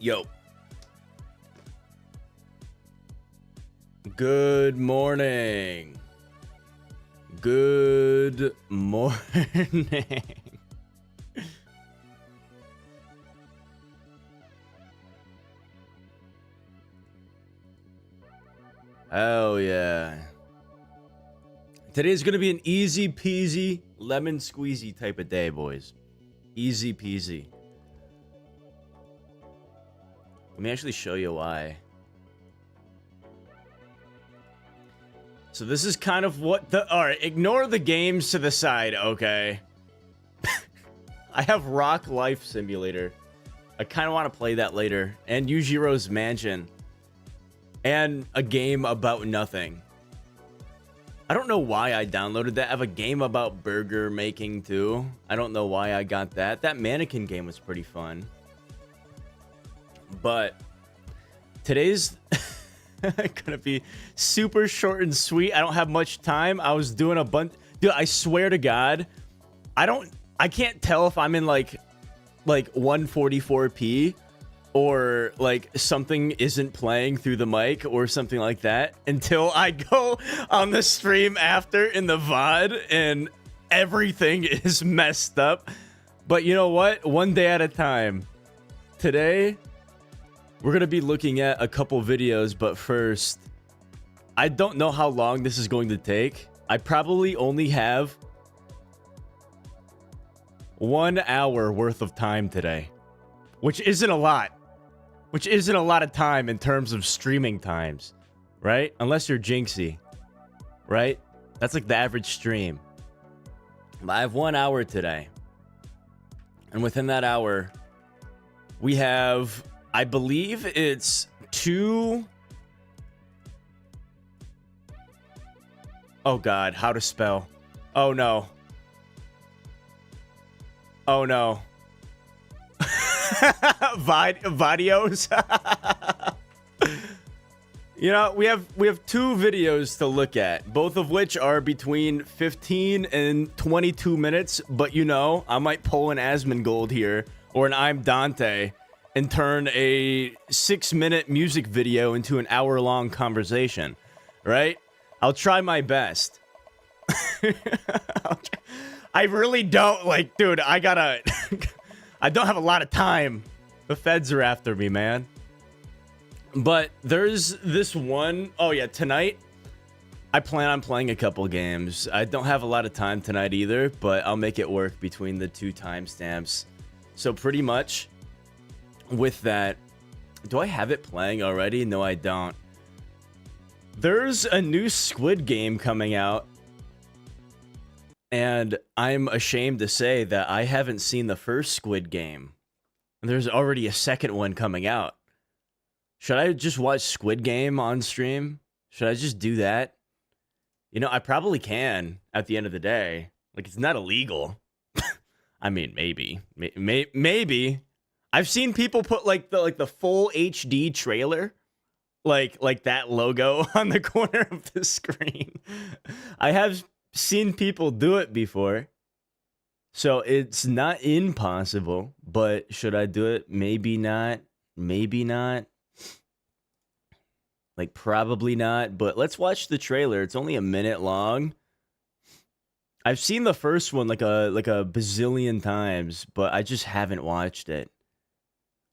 Yo. Good morning. Good morning. Hell yeah. Today's gonna be an easy peasy, lemon squeezy type of day, boys. Easy peasy. Let me actually show you why. So this is kind of what the... Alright, ignore the games to the side, okay? I have Rock Life Simulator. I kind of want to play that later. And Yujiro's Mansion. And a game about nothing. I don't know why I downloaded that. I have a game about burger making too. I don't know why I got that. That mannequin game was pretty fun. But today's gonna be super short and sweet. I don't have much time. I was doing a bunch. Dude, I swear to God, I can't tell if I'm in like 144p or like something isn't playing through the mic or something like that until I go on the stream after in the VOD and everything is messed up. But you know what? One day at a time. Today, we're going to be looking at a couple videos, but first, I don't know how long this is going to take. I probably only have 1 hour worth of time today, which isn't a lot. Which isn't a lot of time in terms of streaming times, right? Unless you're Jinxie, right? That's like the average stream. But I have 1 hour today. And within that hour, we have, I believe it's 2... Oh God, how to spell. Oh no. Oh no. Videos. You know, we have 2 videos to look at, both of which are between 15 and 22 minutes, but you know, I might pull an Asmongold here or an I'm Dante and turn a 6-minute music video into an hour-long conversation, right? I'll try my best. I really don't, like, dude, I gotta... I don't have a lot of time. The feds are after me, man. But there's this one... Oh, yeah, tonight, I plan on playing a couple games. I don't have a lot of time tonight either, but I'll make it work between the 2 timestamps. So pretty much, with that... Do I have it playing already? No, I don't. There's a new Squid Game coming out. And I'm ashamed to say that I haven't seen the first Squid Game. There's already a second one coming out. Should I just watch Squid Game on stream? Should I just do that? You know, I probably can at the end of the day. Like, it's not illegal. I mean, maybe. Maybe. I've seen people put like the full HD trailer. Like that logo on the corner of the screen. I have seen people do it before, so it's not impossible, but should I do it? Maybe not, like probably not, but let's watch the trailer. It's only a minute long. I've seen the first one like a bazillion times, but I just haven't watched it.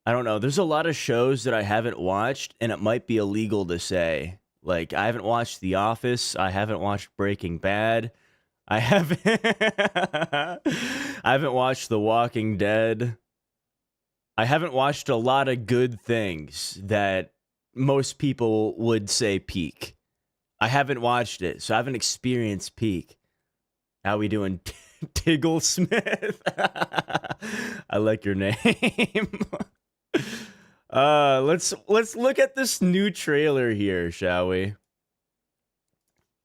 I don't know, there's a lot of shows that I haven't watched, and it might be illegal to say. Like, I haven't watched The Office. I haven't watched Breaking Bad. I haven't watched The Walking Dead. I haven't watched a lot of good things that most people would say peak. I haven't watched it, so I haven't experienced peak. How we doing, Tiggle Smith? I like your name. Let's look at this new trailer here, shall we?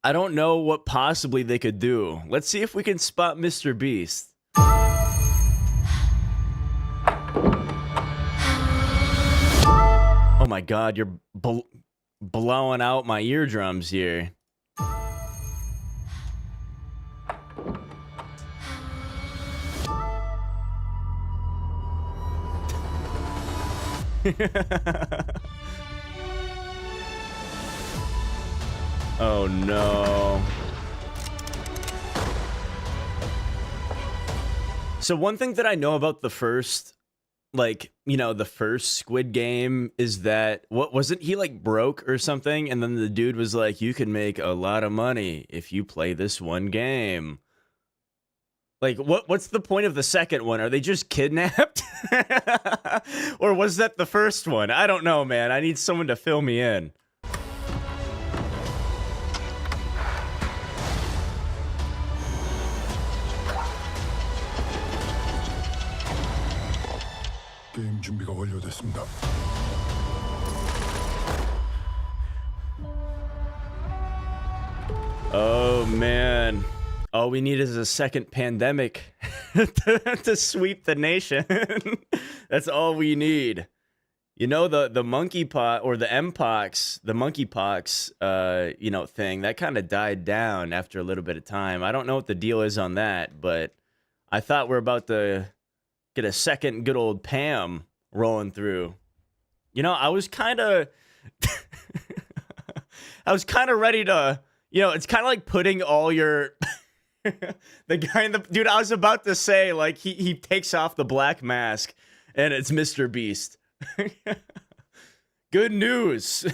I don't know what possibly they could do. Let's see if we can spot Mr. Beast. Oh my God, you're blowing out my eardrums here. Oh no. So one thing that I know about the first, like, you know, the first Squid Game is that, what wasn't he like broke or something? And then the dude was like, you can make a lot of money if you play this one game. Like, what's the point of the second one? Are they just kidnapped? Or was that the first one? I don't know, man. I need someone to fill me in. 게임 준비가 완료됐습니다. Oh man. All we need is a second pandemic to sweep the nation. That's all we need. You know, the monkeypox or the mpox, the monkeypox, you know, thing that kind of died down after a little bit of time. I don't know what the deal is on that, but I thought we're about to get a second good old Pam rolling through. You know, I was kind of ready to, you know, it's kind of like putting all your the guy in the dude, I was about to say, like, he takes off the black mask and it's Mr. Beast. Good news.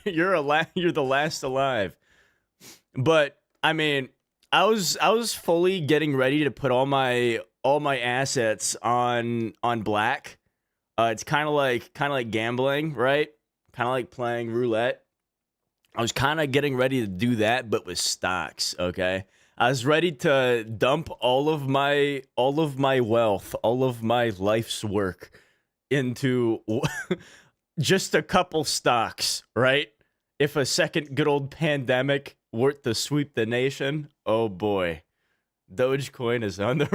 You're the last alive. But I mean, I was fully getting ready to put all my assets on black. It's kind of like gambling, right? Kind of like playing roulette. I was kind of getting ready to do that, but with stocks, okay? I was ready to dump all of my wealth, all of my life's work into just a couple stocks, right? If a second good old pandemic were to sweep the nation, oh boy. Dogecoin is on the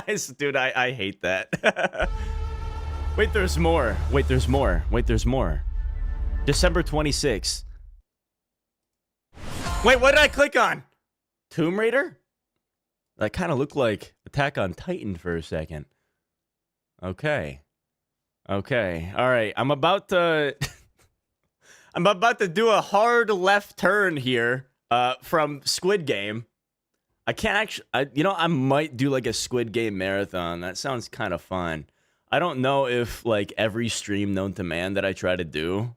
rise. Dude, I hate that. Wait, there's more. Wait, there's more. Wait, there's more. December 26th. Wait, what did I click on? Tomb Raider? That kind of looked like Attack on Titan for a second. Okay. Okay. All right. I'm about to do a hard left turn here from Squid Game. I can't actually, I might do like a Squid Game marathon. That sounds kind of fun. I don't know if like every stream known to man that I try to do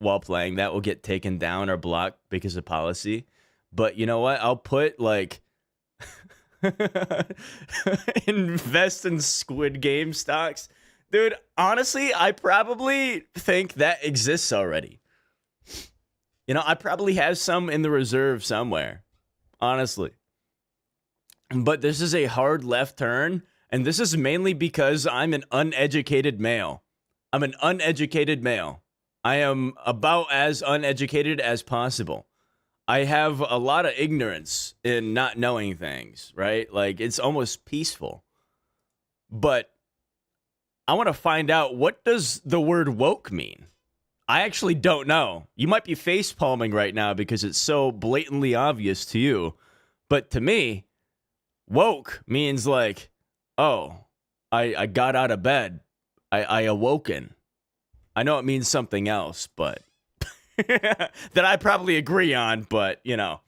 while playing that will get taken down or blocked because of policy. But you know what? I'll put like invest in Squid Game stocks. Dude, honestly, I probably think that exists already. You know, I probably have some in the reserve somewhere. Honestly. But this is a hard left turn, and this is mainly because I'm an uneducated male. I'm an uneducated male. I am about as uneducated as possible. I have a lot of ignorance in not knowing things, right? Like, it's almost peaceful. But I want to find out, what does the word woke mean? I actually don't know. You might be facepalming right now because it's so blatantly obvious to you. But to me, woke means like, oh, I got out of bed. I awoken. I know it means something else, but that I probably agree on, but, you know,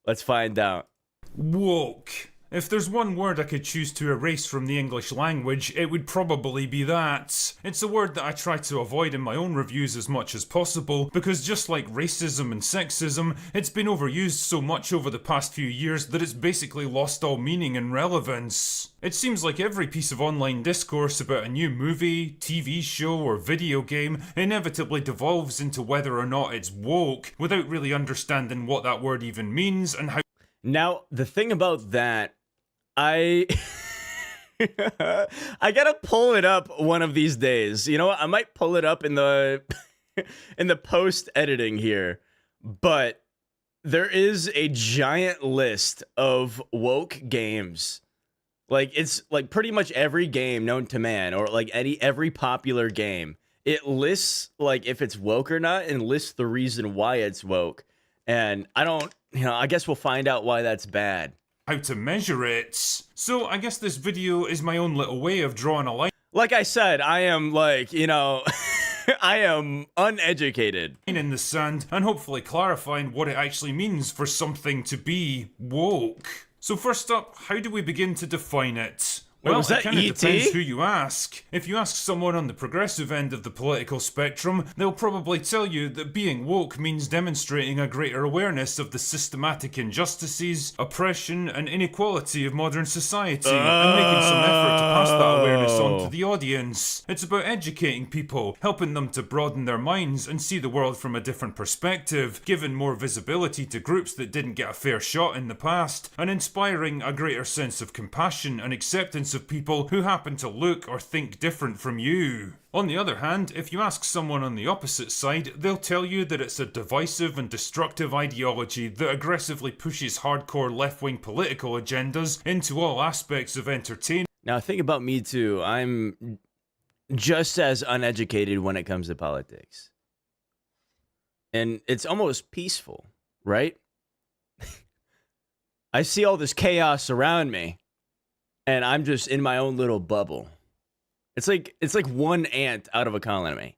let's find out. Woke. If there's one word I could choose to erase from the English language, it would probably be that. It's a word that I try to avoid in my own reviews as much as possible, because just like racism and sexism, it's been overused so much over the past few years that it's basically lost all meaning and relevance. It seems like every piece of online discourse about a new movie, TV show, or video game inevitably devolves into whether or not it's woke, without really understanding what that word even means and how. Now, the thing about that, I gotta pull it up one of these days. You know what? I might pull it up in the in the post editing here, but there is a giant list of woke games. Like, it's like pretty much every game known to man, or like every popular game. It lists like if it's woke or not, and lists the reason why it's woke. And I don't, I guess we'll find out why that's bad. How to measure it. So I guess this video is my own little way of drawing a line. Like I said, I am like, I am uneducated. In the sand and hopefully clarifying what it actually means for something to be woke. So first up, how do we begin to define it? Wait, Well, was it that kind of E.T.? depends who you ask. If you ask someone on the progressive end of the political spectrum, they'll probably tell you that being woke means demonstrating a greater awareness of the systematic injustices, oppression, and inequality of modern society, and making some effort to pass that awareness on to the audience. It's about educating people, helping them to broaden their minds and see the world from a different perspective, giving more visibility to groups that didn't get a fair shot in the past, and inspiring a greater sense of compassion and acceptance of people who happen to look or think different from you. On the other hand, if you ask someone on the opposite side, they'll tell you that it's a divisive and destructive ideology that aggressively pushes hardcore left-wing political agendas into all aspects of entertainment. Now, think about me too. I'm just as uneducated when it comes to politics. And it's almost peaceful, right? I see all this chaos around me, and I'm just in my own little bubble. It's like one ant out of a colony.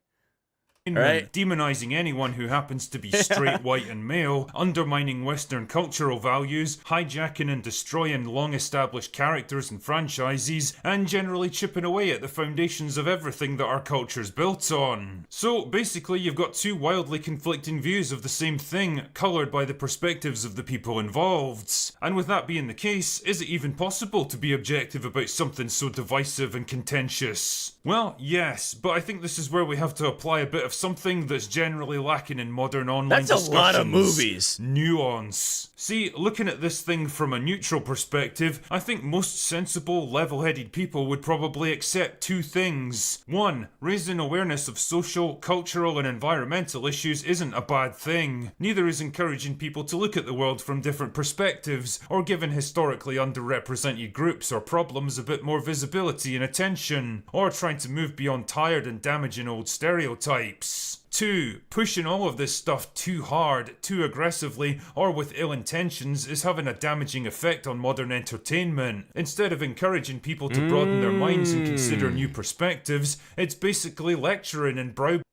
Right? Demonizing anyone who happens to be straight, white, and male, undermining Western cultural values, hijacking and destroying long-established characters and franchises, and generally chipping away at the foundations of everything that our culture's built on. So, basically, you've got two wildly conflicting views of the same thing, coloured by the perspectives of the people involved. And with that being the case, is it even possible to be objective about something so divisive and contentious? Well, yes, but I think this is where we have to apply a bit of something that's generally lacking in modern online discussions. That's a lot of movies. Nuance. See, looking at this thing from a neutral perspective, I think most sensible, level-headed people would probably accept two things. One, raising awareness of social, cultural, and environmental issues isn't a bad thing. Neither is encouraging people to look at the world from different perspectives, or giving historically underrepresented groups or problems a bit more visibility and attention, or trying to move beyond tired and damaging old stereotypes. 2. Pushing all of this stuff too hard, too aggressively, or with ill intentions is having a damaging effect on modern entertainment. Instead of encouraging people to broaden their minds and consider new perspectives, it's basically lecturing and browbeating.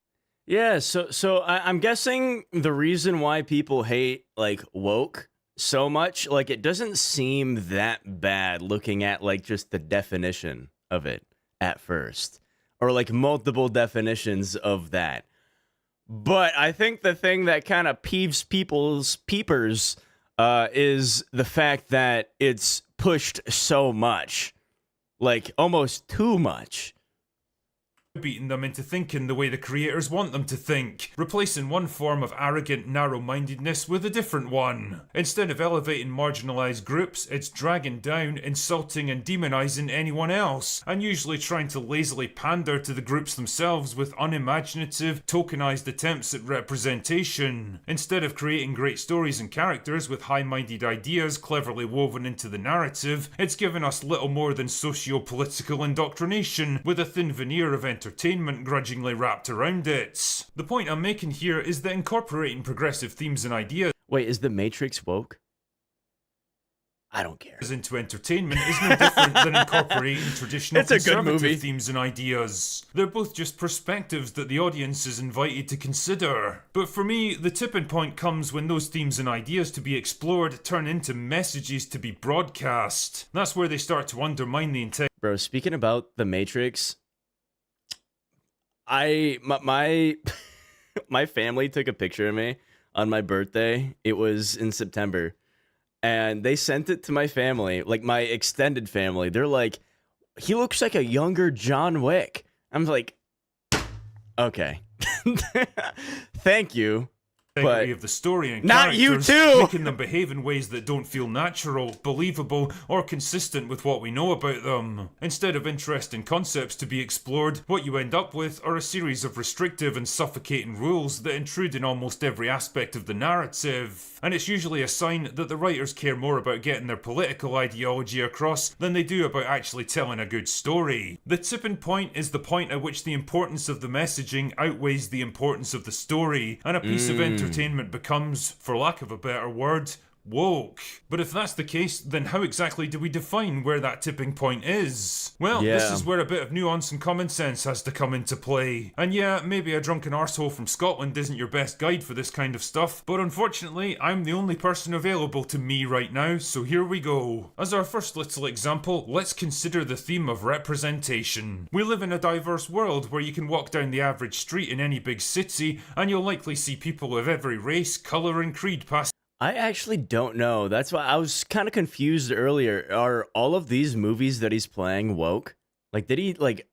Yeah, so I'm guessing the reason why people hate, like, woke so much, like, it doesn't seem that bad looking at, like, just the definition of it at first. Or, like, multiple definitions of that. But I think the thing that kind of peeves people's peepers is the fact that it's pushed so much. Like, almost too much. Beating them into thinking the way the creators want them to think, replacing one form of arrogant narrow-mindedness with a different one. Instead of elevating marginalised groups, it's dragging down, insulting and demonising anyone else, and usually trying to lazily pander to the groups themselves with unimaginative, tokenised attempts at representation. Instead of creating great stories and characters with high-minded ideas cleverly woven into the narrative, it's given us little more than socio-political indoctrination with a thin veneer of entertainment grudgingly wrapped around it. The point I'm making here is that incorporating progressive themes and ideas Wait, is the Matrix woke? I don't care. into entertainment is no different than incorporating traditional It's a good movie. conservative themes and ideas. They're both just perspectives that the audience is invited to consider. But for me, the tipping point comes when those themes and ideas to be explored turn into messages to be broadcast. That's where they start to undermine the integrity. Bro, speaking about the Matrix, my family took a picture of me on my birthday. It was in September, and they sent it to my family, like my extended family. They're like, he looks like a younger John Wick. I'm like, okay. Thank you. But Of the story and not you characters, too! making them behave in ways that don't feel natural, believable, or consistent with what we know about them. Instead of interesting concepts to be explored, what you end up with are a series of restrictive and suffocating rules that intrude in almost every aspect of the narrative. And it's usually a sign that the writers care more about getting their political ideology across than they do about actually telling a good story. The tipping point is the point at which the importance of the messaging outweighs the importance of the story, and a piece of entertainment becomes, for lack of a better word, woke. But if that's the case, then how exactly do we define where that tipping point is? Well, this Yeah. is where a bit of nuance and common sense has to come into play. And yeah, maybe a drunken arsehole from Scotland isn't your best guide for this kind of stuff, but unfortunately, I'm the only person available to me right now, so here we go. As our first little example, let's consider the theme of representation. We live in a diverse world where you can walk down the average street in any big city, and you'll likely see people of every race, colour, and creed pass. I actually don't know. That's why I was kind of confused earlier. Are all of these movies that he's playing woke? Like, did he like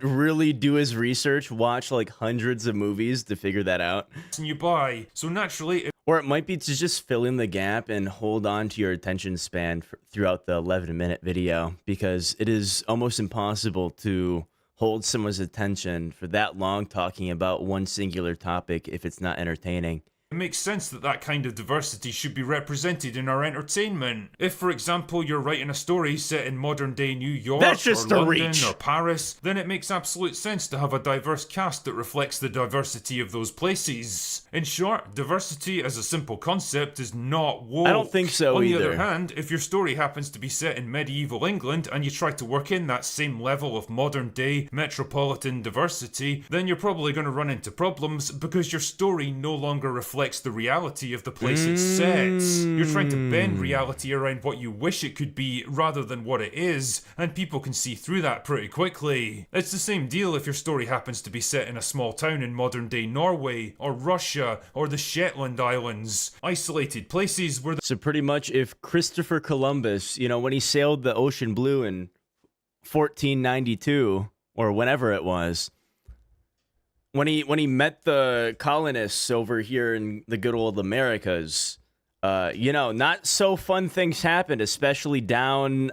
really do his research, watch like hundreds of movies to figure that out? You by, so naturally, Or it might be to just fill in the gap and hold on to your attention span throughout the 11-minute video, because it is almost impossible to hold someone's attention for that long talking about one singular topic if it's not entertaining. it makes sense that that kind of diversity should be represented in our entertainment. If, for example, you're writing a story set in modern-day New York, That's just or a London, reach. or Paris, then it makes absolute sense to have a diverse cast that reflects the diversity of those places. In short, diversity as a simple concept is not woke. I don't think so On the either. other hand, if your story happens to be set in medieval England and you try to work in that same level of modern-day metropolitan diversity, then you're probably going to run into problems because your story no longer reflects the reality of the place it's set. You're trying to bend reality around what you wish it could be rather than what it is, and people can see through that pretty quickly. It's the same deal if your story happens to be set in a small town in modern day Norway, or Russia, or the Shetland Islands. Isolated places where So pretty much if Christopher Columbus, you know, when he sailed the ocean blue in 1492 or whenever it was, when he met the colonists over here in the good old Americas, you know, not so fun things happened, especially down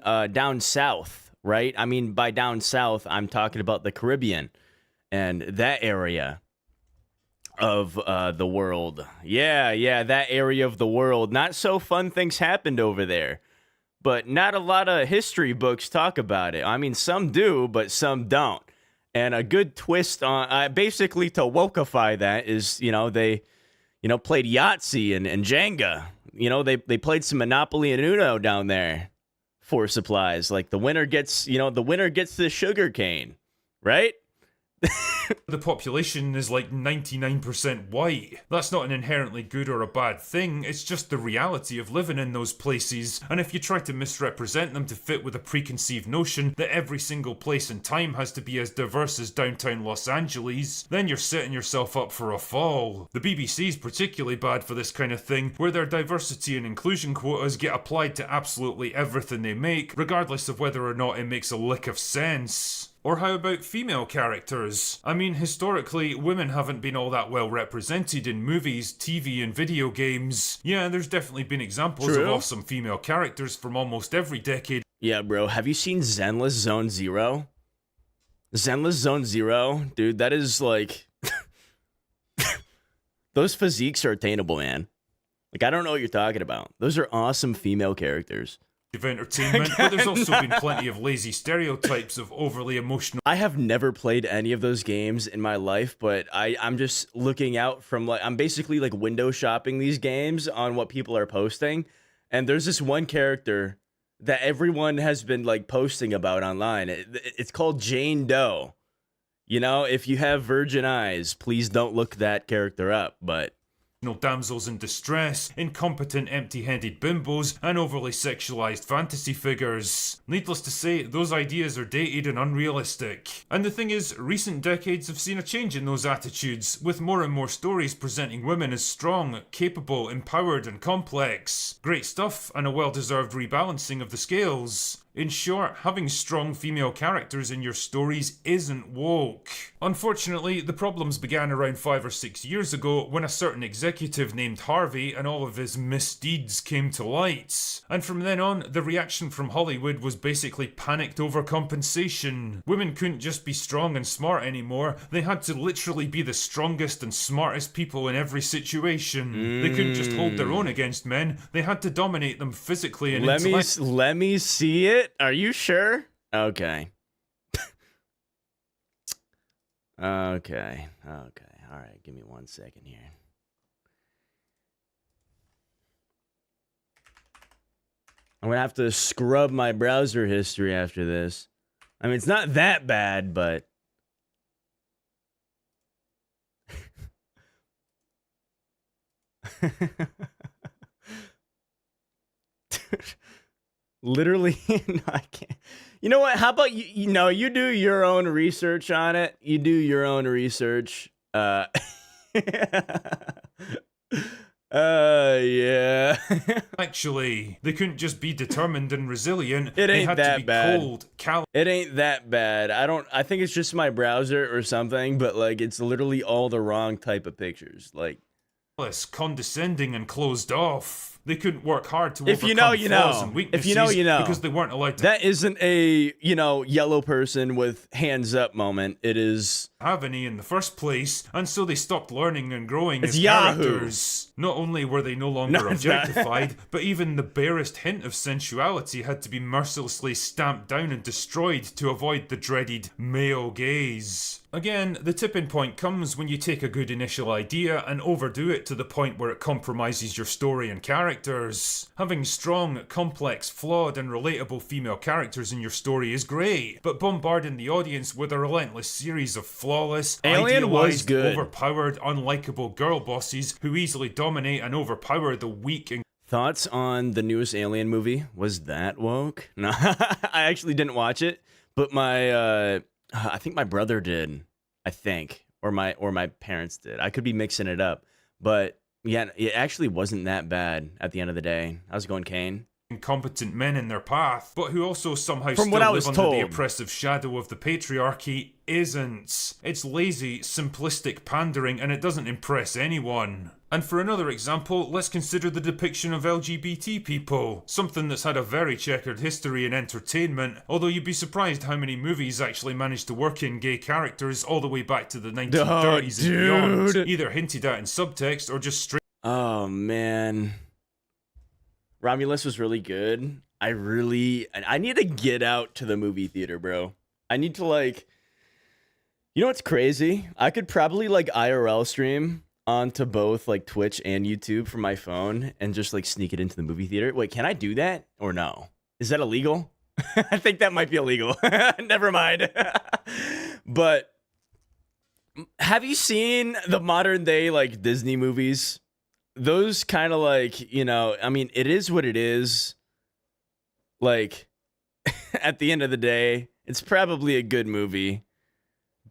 south, right? I mean, by down south, I'm talking about the Caribbean and that area of the world. Yeah, that area of the world. Not so fun things happened over there. But not a lot of history books talk about it. I mean, some do, but some don't. And a good twist on, basically to wokeify that is, you know, they, you know, played Yahtzee and Jenga. You know, they played some Monopoly and Uno down there for supplies. Like the winner gets, you know, the winner gets the sugar cane, right? the population is like 99% white. That's not an inherently good or a bad thing, it's just the reality of living in those places, and if you try to misrepresent them to fit with a preconceived notion that every single place and time has to be as diverse as downtown Los Angeles, then you're setting yourself up for a fall. The BBC's particularly bad for this kind of thing, where their diversity and inclusion quotas get applied to absolutely everything they make, regardless of whether or not it makes a lick of sense. Or how about female characters? I mean, historically, women haven't been all that well represented in movies, TV, and video games. Yeah, there's definitely been examples of awesome female characters from almost every decade. Yeah, bro, have you seen Zenless Zone Zero? Zenless Zone Zero? Dude, that is like... Those physiques are attainable, man. Like, I don't know what you're talking about. Those are awesome female characters. Of entertainment, but there's also been plenty of lazy stereotypes of overly emotional. I have never played any of those games in my life, but I'm just looking out from like, I'm basically like window shopping these games on what people are posting, and there's this one character that everyone has been like posting about online. It's called Jane Doe. You know, if you have virgin eyes, please don't look that character up, but damsels in distress, incompetent empty-headed bimbos, and overly sexualized fantasy figures. Needless to say, those ideas are dated and unrealistic. And the thing is, recent decades have seen a change in those attitudes, with more and more stories presenting women as strong, capable, empowered, and complex. Great stuff, and a well-deserved rebalancing of the scales. In short, having strong female characters in your stories isn't woke. Unfortunately, the problems began around 5 or 6 years ago when a certain executive named Harvey and all of his misdeeds came to light. And from then on, the reaction from Hollywood was basically panicked overcompensation. Women couldn't just be strong and smart anymore, they had to literally be the strongest and smartest people in every situation. They couldn't just hold their own against men, they had to dominate them physically and intellectually. let me see it. Are you sure? Okay. Okay. All right. Give me 1 second here. I'm gonna have to scrub my browser history after this. I mean, it's not that bad, but literally, no, I can't. You know what? How about you know, you do your own research on it. You do your own research. Yeah. Actually, they couldn't just be determined and resilient. It They ain't had that to be bad. cold, It ain't that bad. I think it's just my browser or something, but like it's literally all the wrong type of pictures. Like, callous, condescending, and closed off. They couldn't work hard to if you overcome know, you flaws know. and weaknesses If you know, you know. because they weren't allowed to That isn't a, you know, yellow person with hands up moment. It is have any in the first place, and so they stopped learning and growing It's as Yahoo. characters. Not only were they no longer No, it's not. objectified, but even the barest hint of sensuality had to be mercilessly stamped down and destroyed to avoid the dreaded male gaze. Again, the tipping point comes when you take a good initial idea and overdo it to the point where it compromises your story and characters. Having strong, complex, flawed, and relatable female characters in your story is great, but bombarding the audience with a relentless series of flawless, Alien was idealized, good. overpowered, unlikable girl bosses who easily dominate and overpower the weak and thoughts on the newest Alien movie. Was that woke? No, I actually didn't watch it, but my I think my brother did. I think, or my parents did. I could be mixing it up, but yeah, it actually wasn't that bad at the end of the day. How's it going, Kane? incompetent men in their path, but who also somehow From still what I live was under the told. oppressive shadow of the patriarchy, isn't. It's lazy, simplistic pandering, and it doesn't impress anyone. And for another example, let's consider the depiction of LGBT people, something that's had a very checkered history in entertainment, although you'd be surprised how many movies actually managed to work in gay characters all the way back to the 1930s and beyond, either hinted at in subtext or just straight. Oh man, Romulus was really good. I need to get out to the movie theater, bro. I need to like, you know what's crazy? I could probably like IRL stream onto both like Twitch and YouTube from my phone and just like sneak it into the movie theater. Wait, can I do that or no? Is that illegal? I think that might be illegal. Never mind. But have you seen the modern day like Disney movies? Those kind of like, you know, I mean, it is what it is. Like, at the end of the day, it's probably a good movie,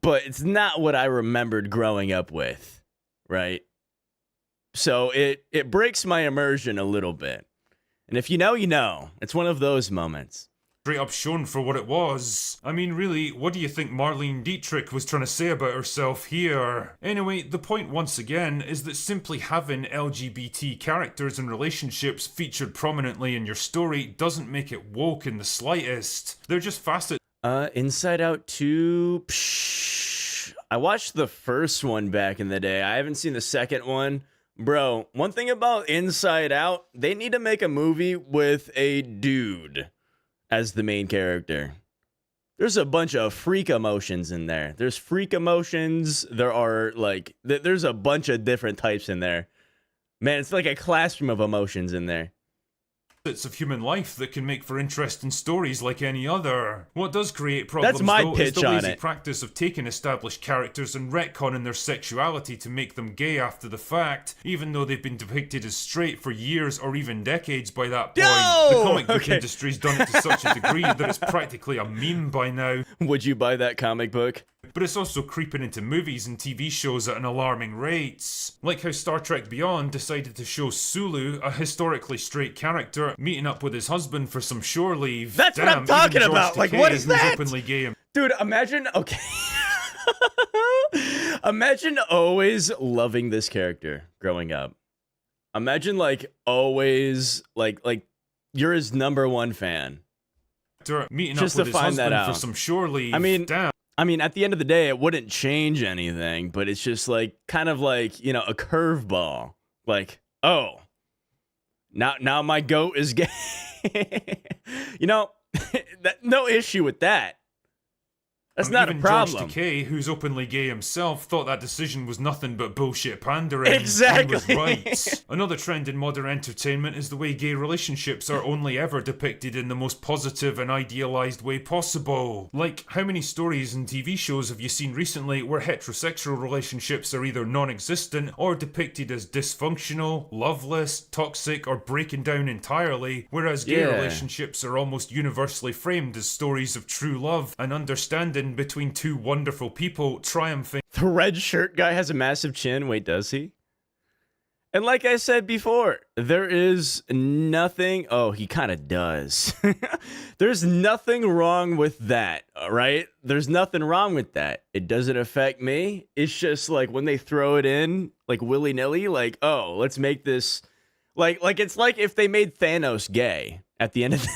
but it's not what I remembered growing up with, right? So it breaks my immersion a little bit. And if you know, you know. It's one of those moments. Straight up shown for what it was. I mean, really, what do you think Marlene Dietrich was trying to say about herself here? Anyway, the point once again is that simply having LGBT characters and relationships featured prominently in your story doesn't make it woke in the slightest. They're just facets. Inside Out 2. Psh, I watched the first one back in the day. I haven't seen the second one. Bro, one thing about Inside Out, they need to make a movie with a dude as the main character. There's a bunch of freak emotions in there. There's freak emotions. There are like, there's a bunch of different types in there. Man, it's like a classroom of emotions in there. Of human life that can make for interesting stories like any other. What does create problems That's my though pitch is the on lazy it. practice of taking established characters and retconning their sexuality to make them gay after the fact, even though they've been depicted as straight for years or even decades by that point. Yo! The comic book Okay. industry's done it to such a degree that it's practically a meme by now. Would you buy that comic book? But it's also creeping into movies and TV shows at an alarming rate. Like how Star Trek Beyond decided to show Sulu, a historically straight character, meeting up with his husband for some shore leave. That's what I'm Damn, talking even George about. Like, Takei what is who's that? openly gay. Dude, imagine, okay. Imagine always loving this character growing up. Imagine always like you're his number one fan. Meeting Just up to with his find that husband for out. some shore leave. I mean, damn. at the end of the day, it wouldn't change anything, but it's just like kind of like, you know, a curveball. Like, oh, now my goat is gay. You know, no issue with that. That's not a Even problem. George Takei, who's openly gay himself, thought that decision was nothing but bullshit pandering. Exactly. And was right. Another trend in modern entertainment is the way gay relationships are only ever depicted in the most positive and idealized way possible. Like, how many stories and TV shows have you seen recently where heterosexual relationships are either non-existent or depicted as dysfunctional, loveless, toxic, or breaking down entirely, whereas gay relationships are almost universally framed as stories of true love and understanding between two wonderful people triumphing. The red shirt guy has a massive chin. Wait, does he? And like I said before, there is nothing. Oh, he kind of does. There's nothing wrong with that, all right? There's nothing wrong with that. It doesn't affect me. It's just like when they throw it in, like willy-nilly, like, oh, let's make this. Like it's like if they made Thanos gay at the end of the.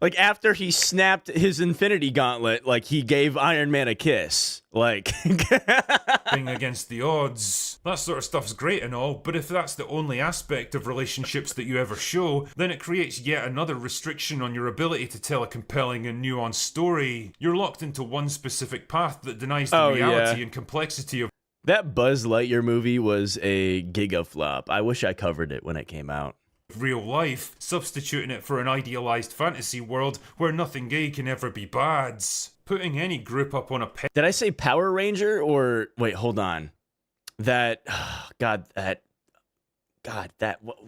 Like, after he snapped his Infinity Gauntlet, like, he gave Iron Man a kiss. Like... thing against the odds. That sort of stuff's great and all, but if that's the only aspect of relationships that you ever show, then it creates yet another restriction on your ability to tell a compelling and nuanced story. You're locked into one specific path that denies the reality and complexity of... That Buzz Lightyear movie was a gigaflop. I wish I covered it when it came out. Real life, substituting it for an idealized fantasy world where nothing gay can ever be bad. Putting any group up on a Did I say Power Ranger or wait, hold on. That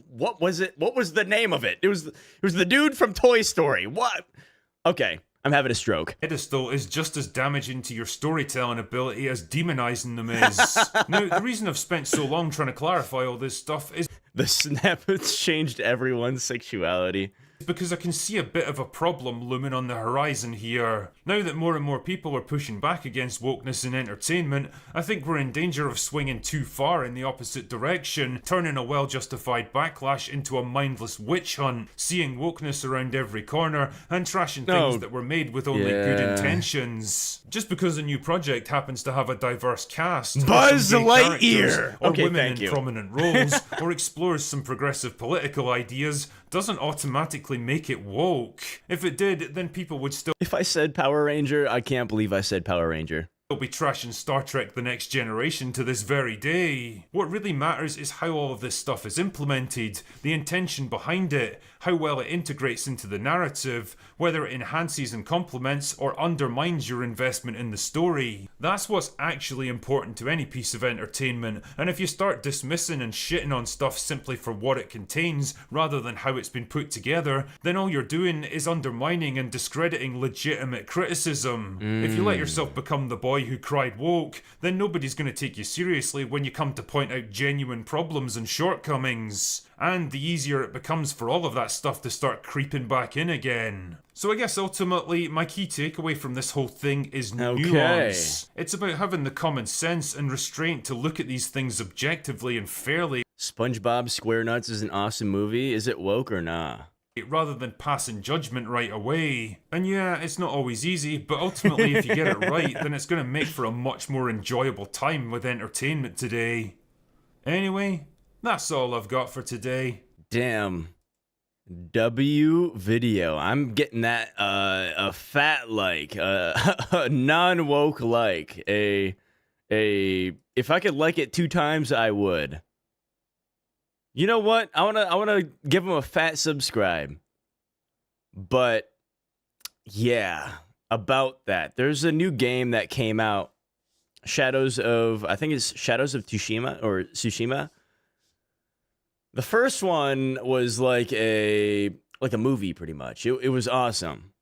what was it? What was the name of it? It was the dude from Toy Story. What? Okay, I'm having a stroke. pedestal is just as damaging to your storytelling ability as demonizing them is. Now, the reason I've spent so long trying to clarify all this stuff is the snap has changed everyone's sexuality. because I can see a bit of a problem looming on the horizon here. Now that more and more people are pushing back against wokeness in entertainment, I think we're in danger of swinging too far in the opposite direction, turning a well-justified backlash into a mindless witch hunt, seeing wokeness around every corner, and trashing things that were made with only good intentions. Just because a new project happens to have a diverse cast, Buzz Lightyear, or women in prominent roles, or explores some progressive political ideas, doesn't automatically make it woke. If it did, then people would still... If I said Power Ranger, I can't believe I said Power Ranger. Be trashing Star Trek The Next Generation to this very day. What really matters is how all of this stuff is implemented, the intention behind it, how well it integrates into the narrative, whether it enhances and complements or undermines your investment in the story. That's what's actually important to any piece of entertainment, and if you start dismissing and shitting on stuff simply for what it contains rather than how it's been put together, then all you're doing is undermining and discrediting legitimate criticism. If you let yourself become the boy who cried woke, then nobody's going to take you seriously when you come to point out genuine problems and shortcomings. And the easier it becomes for all of that stuff to start creeping back in again. So I guess ultimately, my key takeaway from this whole thing is nuance. It's about having the common sense and restraint to look at these things objectively and fairly. SpongeBob SquareNuts is an awesome movie. Is it woke or nah? Rather than passing judgment right away. And yeah, it's not always easy, but ultimately if you get it right, then it's going to make for a much more enjoyable time with entertainment today. Anyway, that's all I've got for today. Damn. W video. I'm getting that a fat like, a non-woke like, a if I could like it 2 times, I would. You know what? I wanna give him a fat subscribe. But yeah, about that. There's a new game that came out. I think it's Shadows of Tsushima or Tsushima. The first one was like a movie pretty much. It was awesome.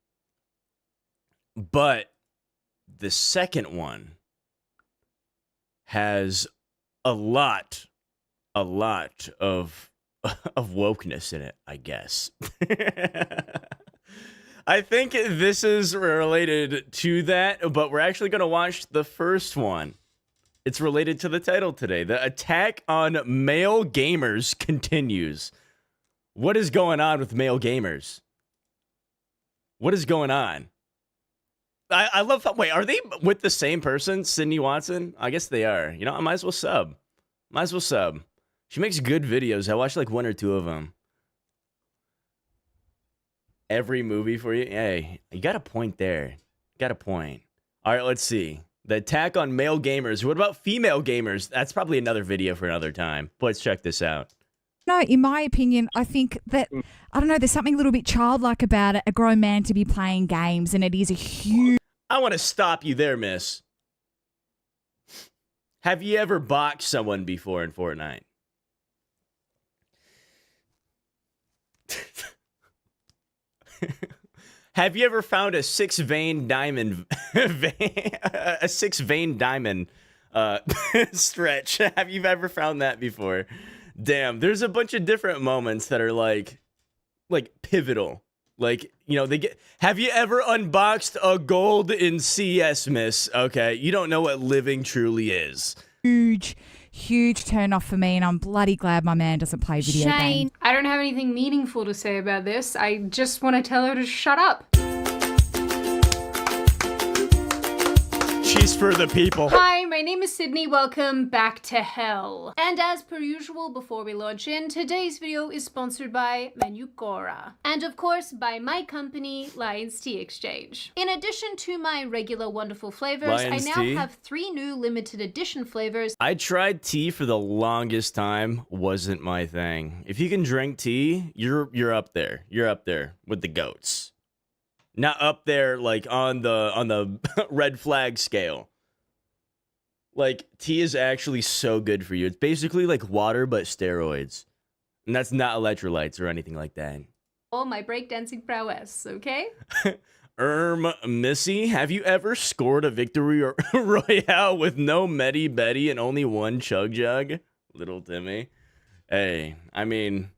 But the second one has a lot of wokeness in it, I guess. I think this is related to that, but we're actually going to watch the first one. It's related to the title today. The attack on male gamers continues. What is going on with male gamers? What is going on? I love that. Wait, are they with the same person, Sydney Watson? I guess they are. You know, I might as well sub. She makes good videos. I watched like 1 or 2 of them. Every movie for you. Hey, you got a point there. Got a point. All right, let's see. The attack on male gamers. What about female gamers? That's probably another video for another time. But let's check this out. No, in my opinion, I think that, I don't know, there's something a little bit childlike about it, a grown man to be playing games, and it is a huge... I want to stop you there, miss. Have you ever boxed someone before in Fortnite? Have you ever found a six-vein diamond a six-vein diamond stretch? Have you ever found that before? Damn, there's a bunch of different moments that are like pivotal. Like, you know, have you ever unboxed a gold in CS, miss? Okay, you don't know what living truly is. Huge turn off for me, and I'm bloody glad my man doesn't play video games. I don't have anything meaningful to say about this. I just want to tell her to shut up. She's for the people. Hi, my name is Sydney. Welcome back to hell. And as per usual, before we launch in, today's video is sponsored by Manukora. And of course, by my company, Lions Tea Exchange. In addition to my regular wonderful flavors, Lions I now Tea? have 3 new limited edition flavors. I tried tea for the longest time. Wasn't my thing. If you can drink tea, you're up there. You're up there with the goats. Not up there like on the red flag scale. Like, tea is actually so good for you. It's basically like water but steroids. And that's not electrolytes or anything like that. All my breakdancing prowess, okay? Missy, have you ever scored a victory royale with no Medi Betty and only one Chug Jug? Little Timmy. Hey, I mean,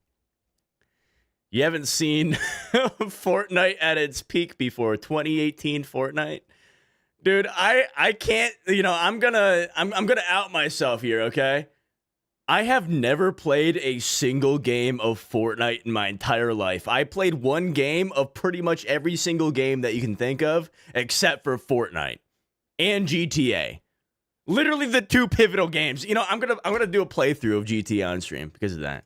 you haven't seen Fortnite at its peak before. 2018 Fortnite. Dude, I can't, you know, I'm gonna out myself here, okay? I have never played a single game of Fortnite in my entire life. I played one game of pretty much every single game that you can think of, except for Fortnite and GTA. Literally the 2 pivotal games. You know, I'm gonna do a playthrough of GTA on stream because of that.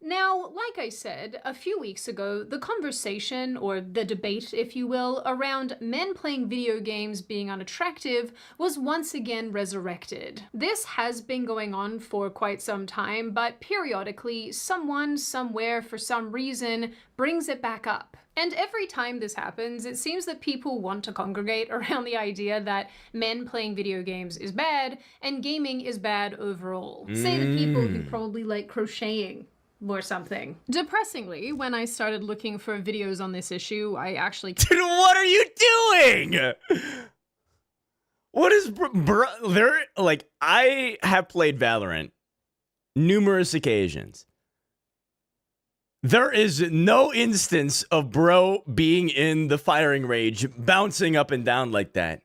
Now, like I said, a few weeks ago, the conversation, or the debate, if you will, around men playing video games being unattractive was once again resurrected. This has been going on for quite some time, but periodically, someone, somewhere, for some reason, brings it back up. And every time this happens, it seems that people want to congregate around the idea that men playing video games is bad, and gaming is bad overall. Say the people who probably like crocheting or something. Depressingly, when I started looking for videos on this issue, I actually... Dude, what are you doing? What is... there, like, I have played Valorant numerous occasions. There is no instance of bro being in the firing range, bouncing up and down like that.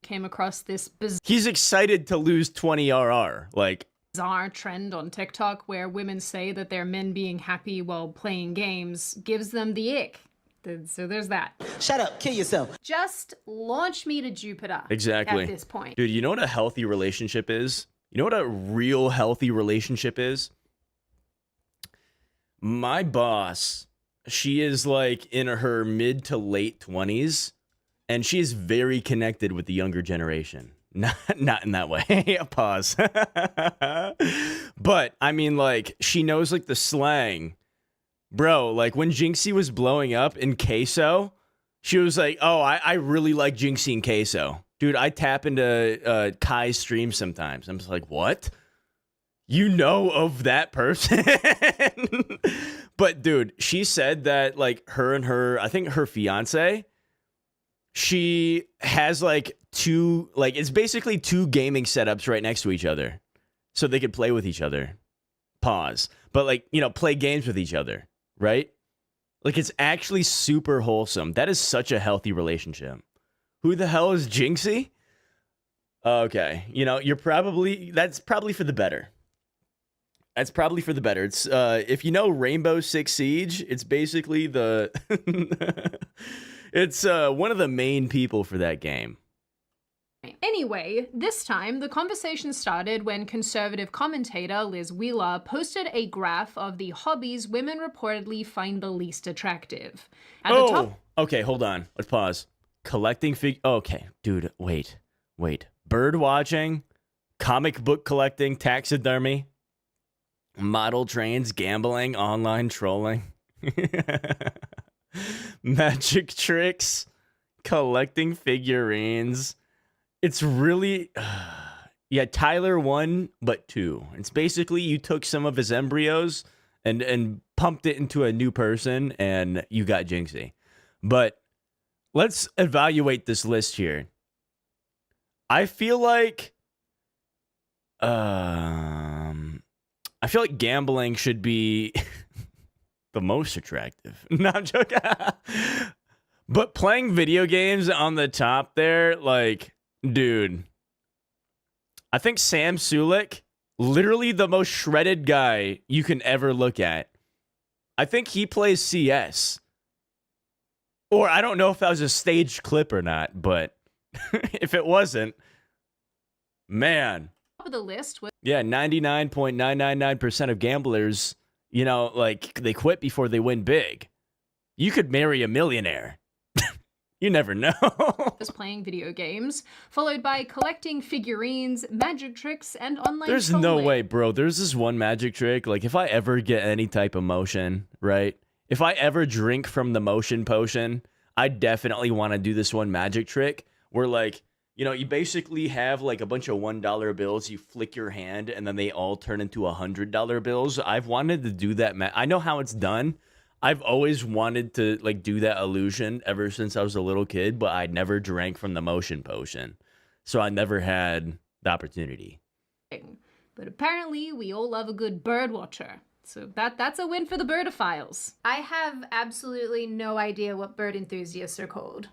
Came across this He's excited to lose 20 RR, like... bizarre trend on TikTok where women say that their men being happy while playing games gives them the ick. So there's that. Shut up, kill yourself. Just launch me to Jupiter. Exactly. At this point. Dude, you know what a healthy relationship is? You know what a real healthy relationship is? My boss, she is like in her mid to late 20s, and she is very connected with the younger generation. Not in that way. Pause. But I mean, like, she knows like the slang. Bro, like when Jinxie was blowing up in Queso, she was like, oh, I really like Jinxie and Queso. Dude, I tap into Kai's stream sometimes. I'm just like, what? You know of that person? But dude, she said that like I think her fiance, she has like it's basically 2 gaming setups right next to each other so they could play with each other. Pause. But like, you know, play games with each other, right? Like, it's actually super wholesome. That is such a healthy relationship. Who the hell is Jinxie? Okay, you know, that's probably for the better. That's probably for the better. It's if you know Rainbow Six Siege, it's basically it's one of the main people for that game. Anyway, this time, the conversation started when conservative commentator Liz Wheeler posted a graph of the hobbies women reportedly find the least attractive. At the top, okay, hold on. Let's pause. Collecting okay, dude, wait. Bird watching, comic book collecting, taxidermy, model trains, gambling, online trolling, magic tricks, collecting figurines. It's really, yeah, Tyler 1, but 2. It's basically you took some of his embryos and pumped it into a new person, and you got Jinxie. But let's evaluate this list here. I feel like gambling should be the most attractive. No, I'm joking. But playing video games on the top there, like, dude. I think Sam Sulik, literally the most shredded guy you can ever look at. I think he plays CS. Or I don't know if that was a staged clip or not, but if it wasn't, man. of the list was Yeah, 99.999% of gamblers, you know, like, they quit before they win big. You could marry a millionaire. You never know. playing video games, followed by collecting figurines, magic tricks, and online There's trolling. no way, bro. There's this one magic trick. Like, if I ever get any type of motion, right? If I ever drink from the motion potion, I definitely want to do this one magic trick where, like, you know, you basically have, like, a bunch of $1 bills. You flick your hand, and then they all turn into $100 bills. I've wanted to do that. I know how it's done. I've always wanted to, like, do that illusion ever since I was a little kid, but I never drank from the motion potion. So I never had the opportunity. But apparently, we all love a good bird watcher. So that's a win for the birdophiles. I have absolutely no idea what bird enthusiasts are called.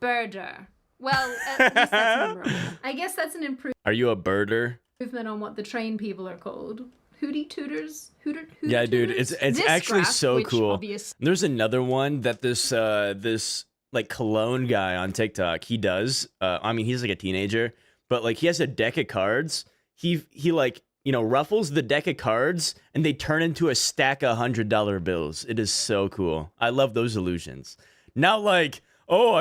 Birder. Well, at least that's memorable. I guess that's an Are you a birder? improvement on what the train people are called. Hootie tooters? Hooter Yeah, dude, tooters? it's This actually graph, so which cool. obvious- There's another one that this like cologne guy on TikTok, he does. I mean, he's like a teenager, but like he has a deck of cards. He like, you know, ruffles the deck of cards and they turn into a stack of $100 bills. It is so cool. I love those illusions. Now, like, oh,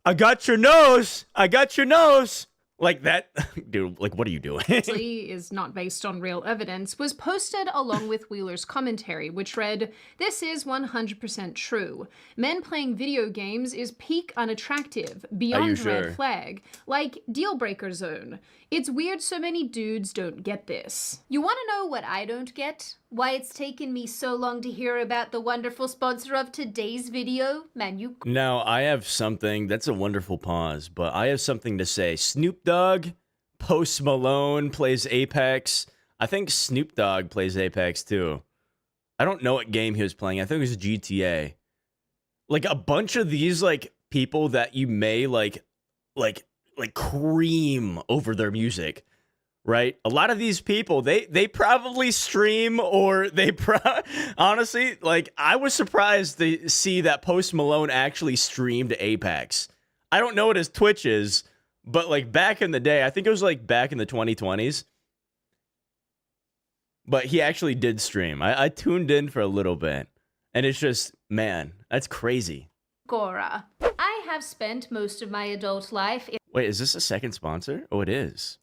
I got your nose. I got your nose. Like that, dude, like, what are you doing? is not based on real evidence, was posted along with Wheeler's commentary, which read, "This is 100% true. Men playing video games is peak unattractive, beyond sure? red flag, like deal breaker zone. It's weird so many dudes don't get this." You want to know what I don't get? Why it's taken me so long to hear about the wonderful sponsor of today's video? Man, you Now, I have something, that's a wonderful pause, but I have something to say. Snoop Dogg, Post Malone plays Apex. I think Snoop Dogg plays Apex too. I don't know what game he was playing. I think it was GTA. Like a bunch of these like people that you may like cream over their music. Right? A lot of these people, they probably stream or honestly, like, I was surprised to see that Post Malone actually streamed Apex. I don't know what his Twitch is, but like back in the day, I think it was like back in the 2020s, but he actually did stream. I tuned in for a little bit, and it's just, man, that's crazy. Gora. I have spent most of my adult life Wait, is this a second sponsor? Oh, it is.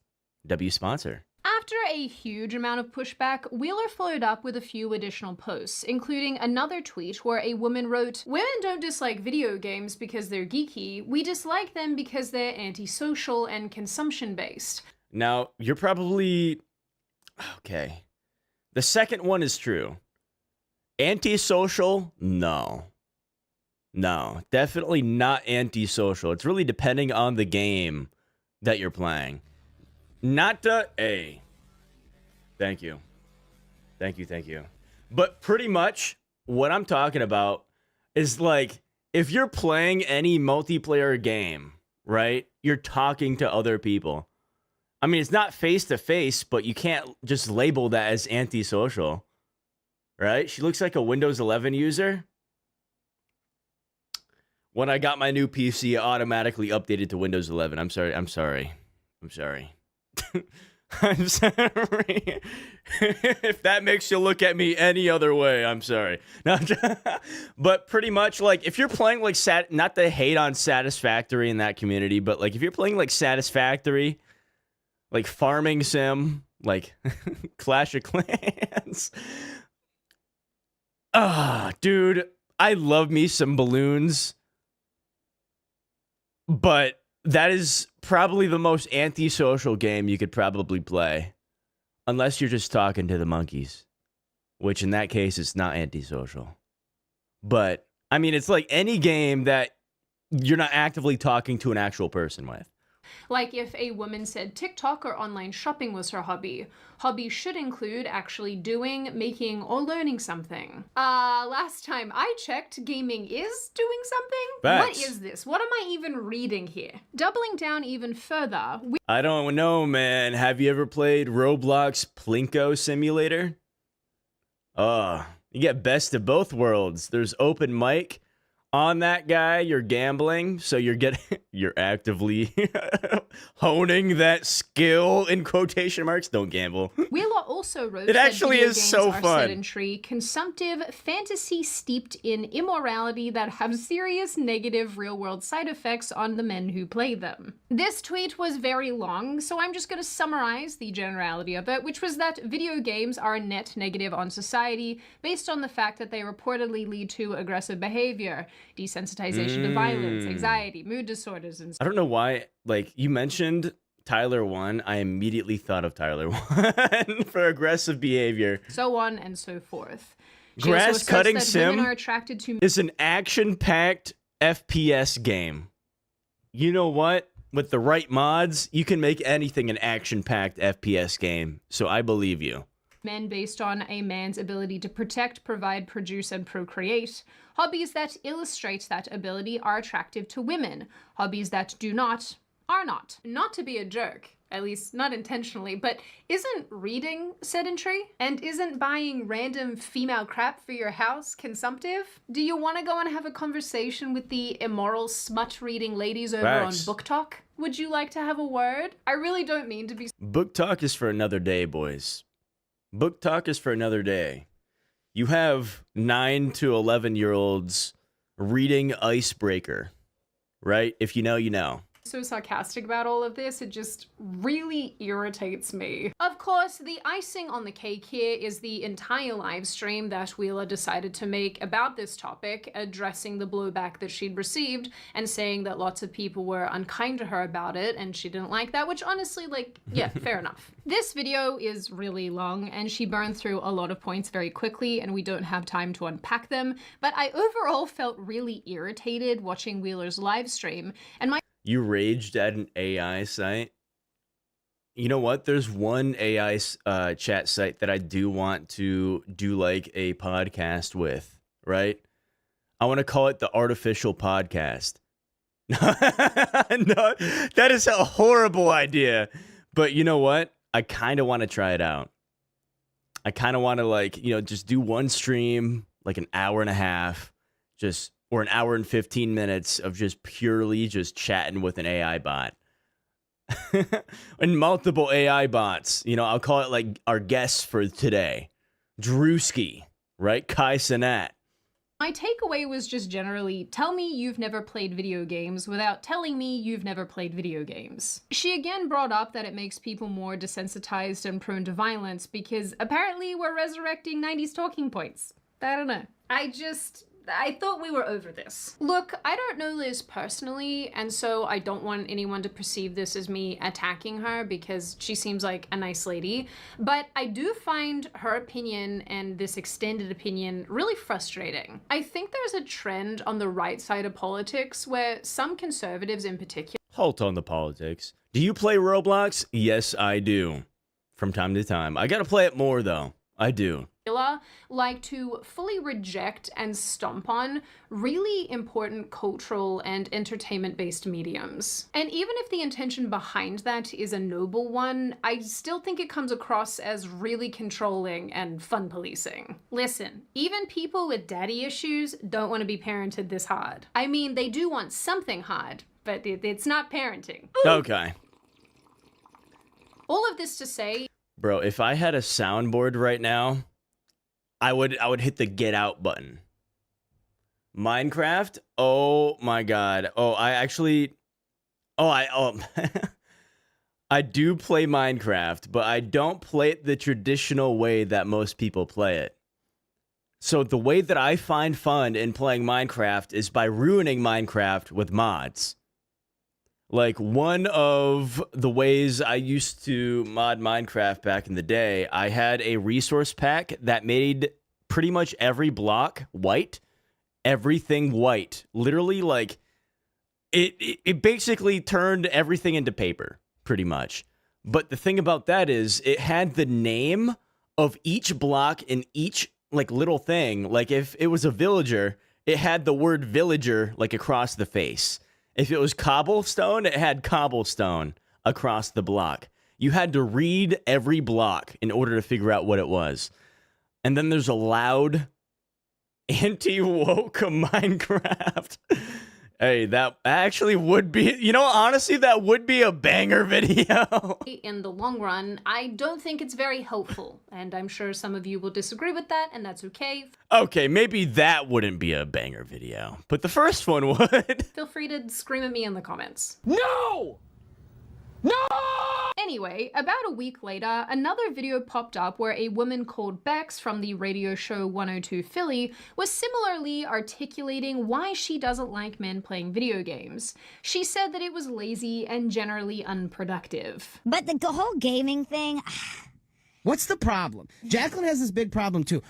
W sponsor. After a huge amount of pushback, Wheeler followed up with a few additional posts, including another tweet where a woman wrote, "Women don't dislike video games because they're geeky. We dislike them because they're antisocial and consumption-based." Now, you're probably... Okay. The second one is true. Antisocial? No. No, definitely not antisocial. It's really depending on the game that you're playing. Not the A. Thank you. Thank you. But pretty much what I'm talking about is like, if you're playing any multiplayer game, right? You're talking to other people. I mean, it's not face to face, but you can't just label that as antisocial, right? She looks like a Windows 11 user. When I got my new PC, it automatically updated to Windows 11. I'm sorry. I'm sorry. I'm sorry. I'm sorry. If that makes you look at me any other way, I'm sorry. No, but pretty much, like, if you're playing, like, not to hate on Satisfactory in that community, but, like, if you're playing, like, Satisfactory, like, Farming Sim, like, Clash of Clans. Dude, I love me some balloons. But that is probably the most antisocial game you could probably play. Unless you're just talking to the monkeys. Which in that case, it's not antisocial. But, I mean, it's like any game that you're not actively talking to an actual person with. Like if a woman said TikTok or online shopping was her hobby. Hobby should include actually doing, making, or learning something. Last time I checked, gaming is doing something? Facts. What is this? What am I even reading here? Doubling down even further, I don't know, man. Have you ever played Roblox Plinko Simulator? You get best of both worlds. There's open mic. On that guy, you're gambling, so you're actively honing that skill in quotation marks. Don't gamble. Wheeler also wrote It that actually video is games so are fun. sedentary, consumptive, fantasy steeped in immorality that have serious negative real-world side effects on the men who play them. This tweet was very long, so I'm just going to summarize the generality of it, which was that video games are a net negative on society based on the fact that they reportedly lead to aggressive behavior, desensitization to violence, anxiety, mood disorders, and I don't know why, like, you mentioned Tyler 1, I immediately thought of Tyler 1 for aggressive behavior. so on and so forth. She Grass also asserts cutting that sim women are attracted to is an action-packed FPS game. You know what? With the right mods, you can make anything an action-packed FPS game. So I believe you. men based on a man's ability to protect, provide, produce, and procreate. Hobbies that illustrate that ability are attractive to women. Hobbies that do not are not. Not to be a jerk, at least not intentionally, but isn't reading sedentary? And isn't buying random female crap for your house consumptive? Do you want to go and have a conversation with the immoral smut-reading ladies over Facts. on Book Talk? Would you like to have a word? I really don't mean to be Book talk is for another day, boys. Book talk is for another day. You have 9 to 11-year-olds reading Icebreaker, right? If you know, you know. so sarcastic about all of this, it just really irritates me. Of course, the icing on the cake here is the entire live stream that Wheeler decided to make about this topic, addressing the blowback that she'd received and saying that lots of people were unkind to her about it and she didn't like that, which honestly, like, yeah, fair enough. This video is really long and she burned through a lot of points very quickly and we don't have time to unpack them, but I overall felt really irritated watching Wheeler's live stream, and my You raged at an AI site? You know what? There's one AI chat site that I do want to do like a podcast with, right? I want to call it the Artificial Podcast. No, that is a horrible idea. But you know what? I kind of want to try it out. I kind of want to, like, you know, just do one stream, like an hour and a half, just, or an hour and 15 minutes of just purely just chatting with an AI bot. And multiple AI bots. You know, I'll call it like our guests for today. Drewski, right? Kai Cenat. My takeaway was just generally, tell me you've never played video games without telling me you've never played video games. She again brought up that it makes people more desensitized and prone to violence because apparently we're resurrecting 90s talking points. I don't know. I thought we were over this. Look, I don't know Liz personally, and so I don't want anyone to perceive this as me attacking her because she seems like a nice lady, but I do find her opinion and this extended opinion really frustrating. I think there's a trend on the right side of politics where some conservatives in particular Halt on the politics. Do you play Roblox? Yes, I do. From time to time. I gotta play it more, though. I do. media like to fully reject and stomp on really important cultural and entertainment-based mediums. And even if the intention behind that is a noble one, I still think it comes across as really controlling and fun policing. Listen, even people with daddy issues don't want to be parented this hard. I mean, they do want something hard, but it's not parenting. Okay. All of this to say, Bro, if I had a soundboard right now, I would hit the get out button. Minecraft? Oh my god. I do play Minecraft, but I don't play it the traditional way that most people play it. So the way that I find fun in playing Minecraft is by ruining Minecraft with mods. Like, one of the ways I used to mod Minecraft back in the day, I had a resource pack that made pretty much every block white. Everything white. Literally, like, it basically turned everything into paper, pretty much. But the thing about that is, it had the name of each block in each, like, little thing. Like, if it was a villager, it had the word villager, like, across the face. If it was cobblestone, it had cobblestone across the block. You had to read every block in order to figure out what it was. And then there's a loud anti-woke Minecraft. Hey, that actually would be, you know, honestly, that would be a banger video. in the long run, I don't think it's very helpful. And I'm sure some of you will disagree with that, and that's okay. Okay, maybe that wouldn't be a banger video, but the first one would. Feel free to scream at me in the comments. No! No! Anyway, about a week later, another video popped up where a woman called Bex from the radio show 102 Philly was similarly articulating why she doesn't like men playing video games. She said that it was lazy and generally unproductive. But the whole gaming thing... What's the problem? Jacqueline has this big problem, too.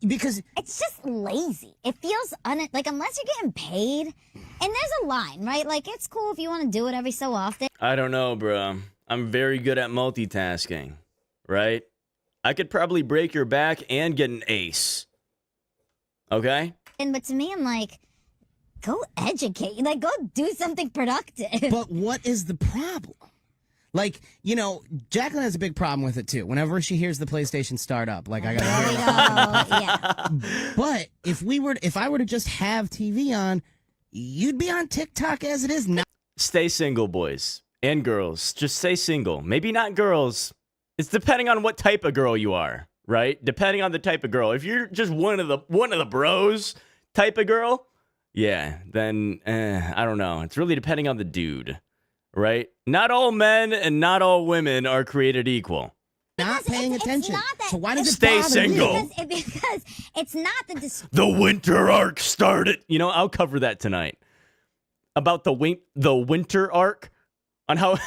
Because... It's just lazy. It feels like, unless you're getting paid... And there's a line, right? Like, it's cool if you want to do it every so often. I don't know, bro. I'm very good at multitasking, right? I could probably break your back and get an ace. Okay? But to me, I'm like, go educate. Like, go do something productive. But what is the problem? Like, you know, Jacqueline has a big problem with it, too. Whenever she hears the PlayStation start up, like, I gotta hear it. Yeah. But if I were to just have TV on, you'd be on TikTok as it is now. Stay single, boys and girls. Just stay single. Maybe not girls. It's depending on what type of girl you are, right? Depending on the type of girl. If you're just one of the bros type of girl, yeah, then I don't know. It's really depending on the dude, right? Not all men and not all women are created equal. Not paying attention. Not that, so why does it Stay bother single. you? Because it's not the... The winter arc started. You know, I'll cover that tonight. About the winter arc on how...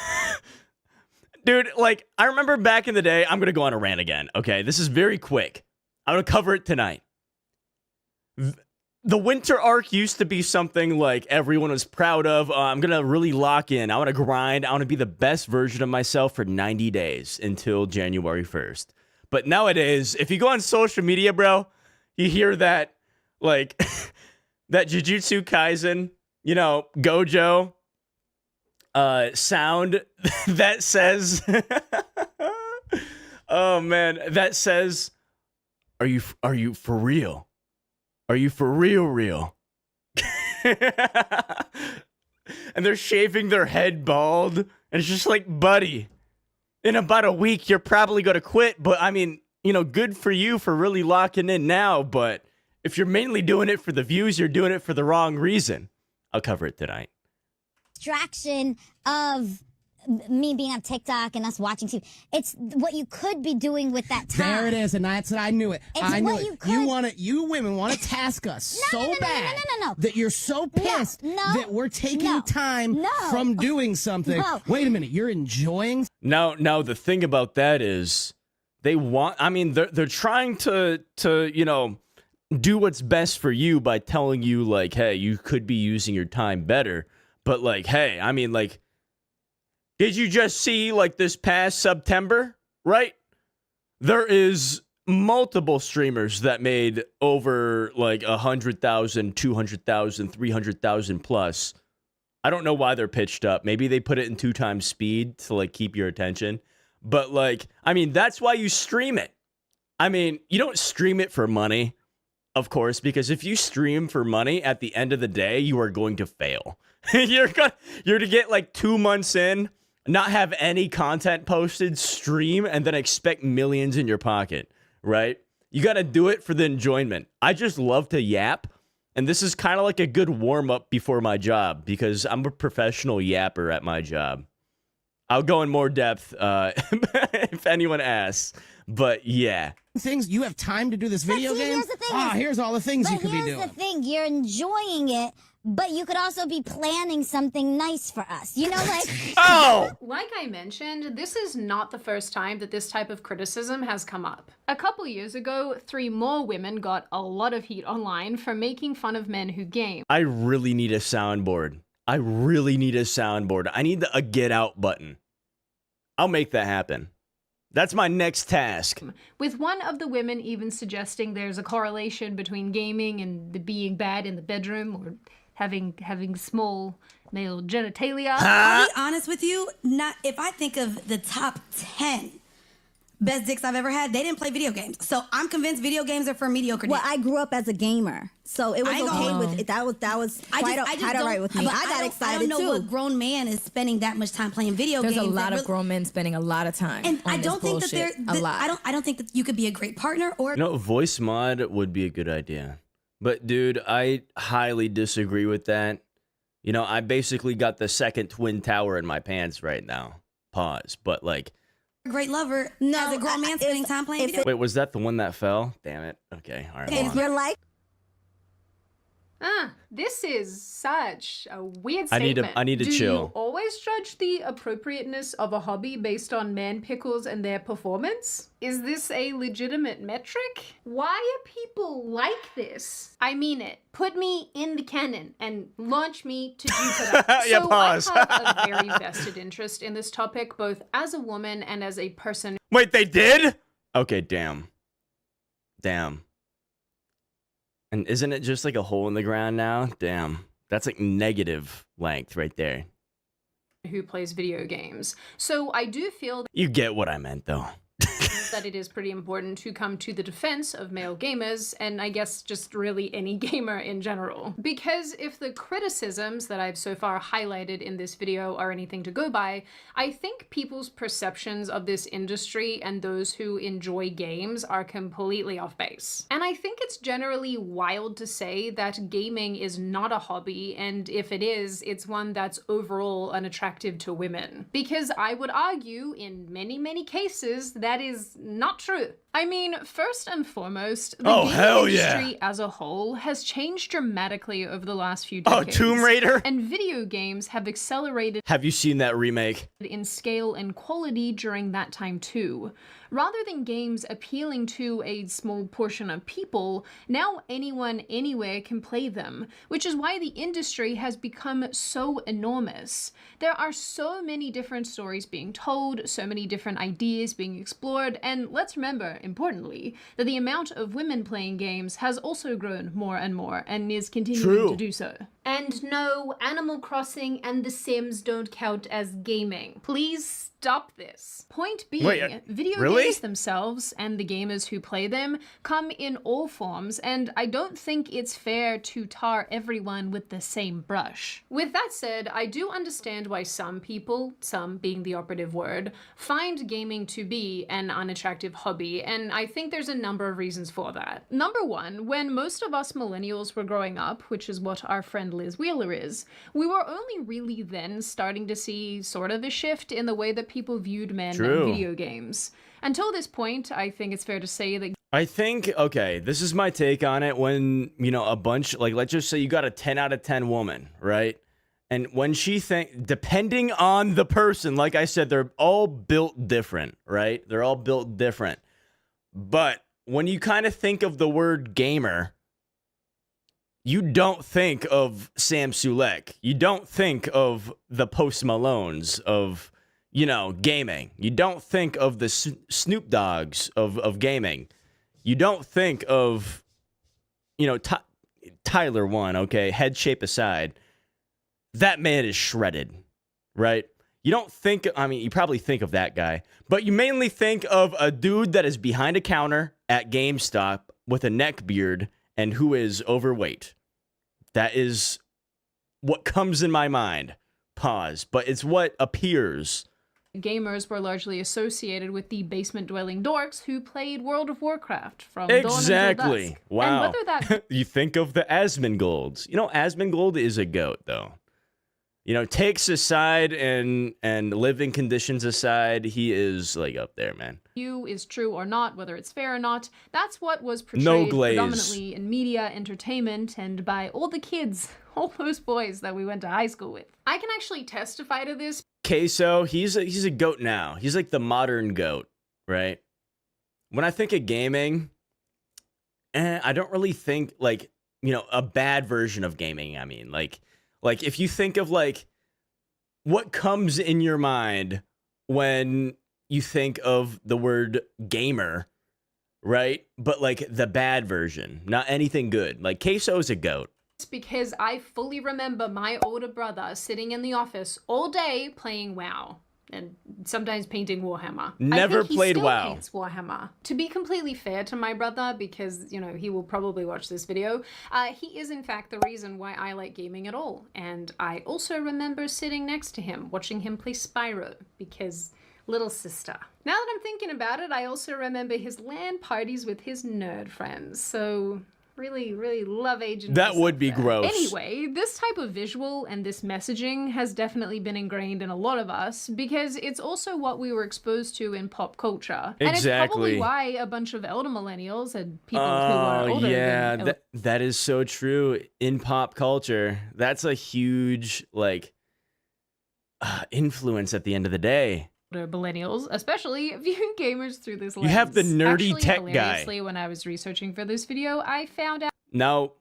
Dude, like, I remember back in the day, I'm going to go on a rant again, okay? This is very quick. I'm going to cover it tonight. The winter arc used to be something like everyone was proud of. I'm going to really lock in. I want to grind. I want to be the best version of myself for 90 days until January 1st. But nowadays, if you go on social media, bro, you hear that, like, that Jujutsu Kaisen, you know, Gojo sound that says, oh, man, that says, are you for real? Are you for real? And they're shaving their head bald. And it's just like, buddy, in about a week, you're probably going to quit. But I mean, you know, good for you for really locking in now. But if you're mainly doing it for the views, you're doing it for the wrong reason. I'll cover it tonight. Distraction of me being on TikTok and us watching TV. It's what you could be doing with that time. There it is, and that's it. I knew it. It's I knew what it. you could- You women want to task us No. that you're so pissed No. that we're taking time No. from doing something. No. Wait a minute, you're enjoying? Now the thing about that is they want, I mean, they're trying to, you know, do what's best for you by telling you, like, hey, you could be using your time better. But, like, hey, I mean, like, did you just see, like, this past September, right? There is multiple streamers that made over like 100,000, 200,000, 300,000 plus. I don't know why they're pitched up. Maybe they put it in 2 times speed to like keep your attention. But like, I mean, that's why you stream it. I mean, you don't stream it for money, of course, because if you stream for money, at the end of the day, you are going to fail. You're to get like 2 months in, not have any content posted, stream, and then expect millions in your pocket, right? You got to do it for the enjoyment. I just love to yap, and this is kind of like a good warm-up before my job, because I'm a professional yapper at my job. I'll go in more depth if anyone asks, but yeah. Things you have time to do this video see, game. here's the thing is- Here's all the things you But could be here's doing. the thing, you're enjoying it, but you could also be planning something nice for us. You know, like Oh! Like I mentioned, this is not the first time that this type of criticism has come up. A couple years ago, 3 more women got a lot of heat online for making fun of men who game. I really need a soundboard. I need a get out button. I'll make that happen. That's my next task. With one of the women even suggesting there's a correlation between gaming and the being bad in the bedroom or having small male genitalia. I'll be honest with you, not if I think of the top 10 best dicks I've ever had, they didn't play video games. So I'm convinced video games are for mediocre Well, dicks. I grew up as a gamer, so it was I ain't okay gonna- with it. That was quite all right with me. but I got I excited don't know too. what grown man is spending that much time playing video There's games. a that lot of really- grown men spending a lot of time. And on I this don't think that bullshit. they're a lot. I don't think that you could be a great partner or You know, voice mod would be a good idea. But dude, I highly disagree with that. You know, I basically got the second twin tower in my pants right now. Pause. But like, a great lover No, as a grown man spending time playing video wait, was that the one that fell? Damn it. Okay, all right. hold games. on. You're like, This is such a weird I need to- statement. I need to Do chill. you always judge the appropriateness of a hobby based on man pickles and their performance? Is this a legitimate metric? Why are people like this? I mean it. Put me in the cannon and launch me to Jupiter. Yeah, So pause. I have a very vested interest in this topic, both as a woman and as a person Wait, they did? Okay, damn. Damn. And isn't it just like a hole in the ground now? Damn. That's like negative length right there. who plays video games. So I do feel You get what I meant, though. that it is pretty important to come to the defense of male gamers, and I guess just really any gamer in general. Because if the criticisms that I've so far highlighted in this video are anything to go by, I think people's perceptions of this industry and those who enjoy games are completely off base. And I think it's generally wild to say that gaming is not a hobby, and if it is, it's one that's overall unattractive to women. Because I would argue, in many, many cases, that is not true. I mean, first and foremost, the Oh, gaming hell yeah. industry as a whole has changed dramatically over the last few Oh, decades. Tomb Raider? And video games have accelerated Have you seen that remake? in scale and quality during that time too. Rather than games appealing to a small portion of people, now anyone anywhere can play them, which is why the industry has become so enormous. There are so many different stories being told, so many different ideas being explored, and let's remember, importantly, that the amount of women playing games has also grown more and more and is continuing True. to do so. And no, Animal Crossing and The Sims don't count as gaming. Please stop this. Point being, Wait, video really? games themselves and the gamers who play them come in all forms, and I don't think it's fair to tar everyone with the same brush. With that said, I do understand why some people, some being the operative word, find gaming to be an unattractive hobby, and I think there's a number of reasons for that. Number one, when most of us millennials were growing up, which is what our friend Liz Wheeler is, we were only really then starting to see sort of a shift in the way that people viewed men True. and video games. Until this point, I think it's fair to say that I think, okay, this is my take on it. When, you know, a bunch, like, let's just say you got a 10 out of 10 woman, right? And when she depending on the person, like I said, they're all built different, right? They're all built different. But when you kind of think of the word gamer, you don't think of Sam Sulek. You don't think of the Post Malones of, you know, gaming. You don't think of the Snoop Dogs of gaming. you don't think of, you know, Tyler one, okay, head shape aside, that man is shredded, right? You don't think, I mean, you probably think of that guy, but you mainly think of a dude that is behind a counter at GameStop with a neck beard and who is overweight. That is what comes in my mind. Pause. But it's what appears. Gamers were largely associated with the basement-dwelling dorks who played World of Warcraft from dawn until Exactly. dusk. Wow. And whether that You think of the Asmongold. You know, Asmongold is a goat, though. You know, takes aside and living conditions aside, he is like up there, man. view is true or not, whether it's fair or not, that's what was No portrayed glaze. predominantly in media, entertainment, and by all the kids, all those boys that we went to high school with. I can actually testify to this. Queso, he's a goat now. He's like the modern goat, right? When I think of gaming, I don't really think like, you know, a bad version of gaming. I mean, like if you think of like what comes in your mind when you think of the word gamer, right? But like the bad version, not anything good. Like Queso is a goat. Because I fully remember my older brother sitting in the office all day playing WoW and sometimes painting Warhammer. Never I think played he still WoW. paints Warhammer. To be completely fair to my brother, because you know he will probably watch this video, he is in fact the reason why I like gaming at all. And I also remember sitting next to him, watching him play Spyro, because little sister. Now that I'm thinking about it, I also remember his LAN parties with his nerd friends. So really love aging. That would be gross. Anyway, this type of visual and this messaging has definitely been ingrained in a lot of us because it's also what we were exposed to in pop culture. And it's probably Exactly. why a bunch of elder millennials and people who are older yeah, than that is so true in pop culture. That's a huge like influence at the end of the day. older millennials, especially view gamers through this lens. You have the nerdy Actually, tech guy. hilariously, when I was researching for this video, I found out Now,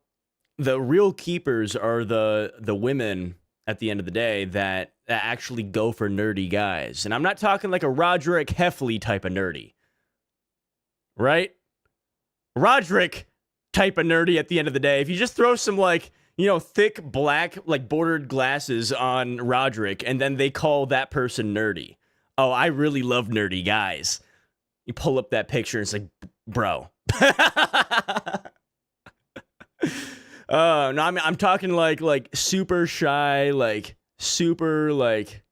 the real keepers are the women at the end of the day that actually go for nerdy guys. And I'm not talking like a Roderick Heffley type of nerdy. Right? Roderick type of nerdy at the end of the day. If you just throw some like, you know, thick black like bordered glasses on Roderick and then they call that person nerdy. Oh, I really love nerdy guys. You pull up that picture and it's like, bro. No, I mean, I'm talking like super shy, like super like,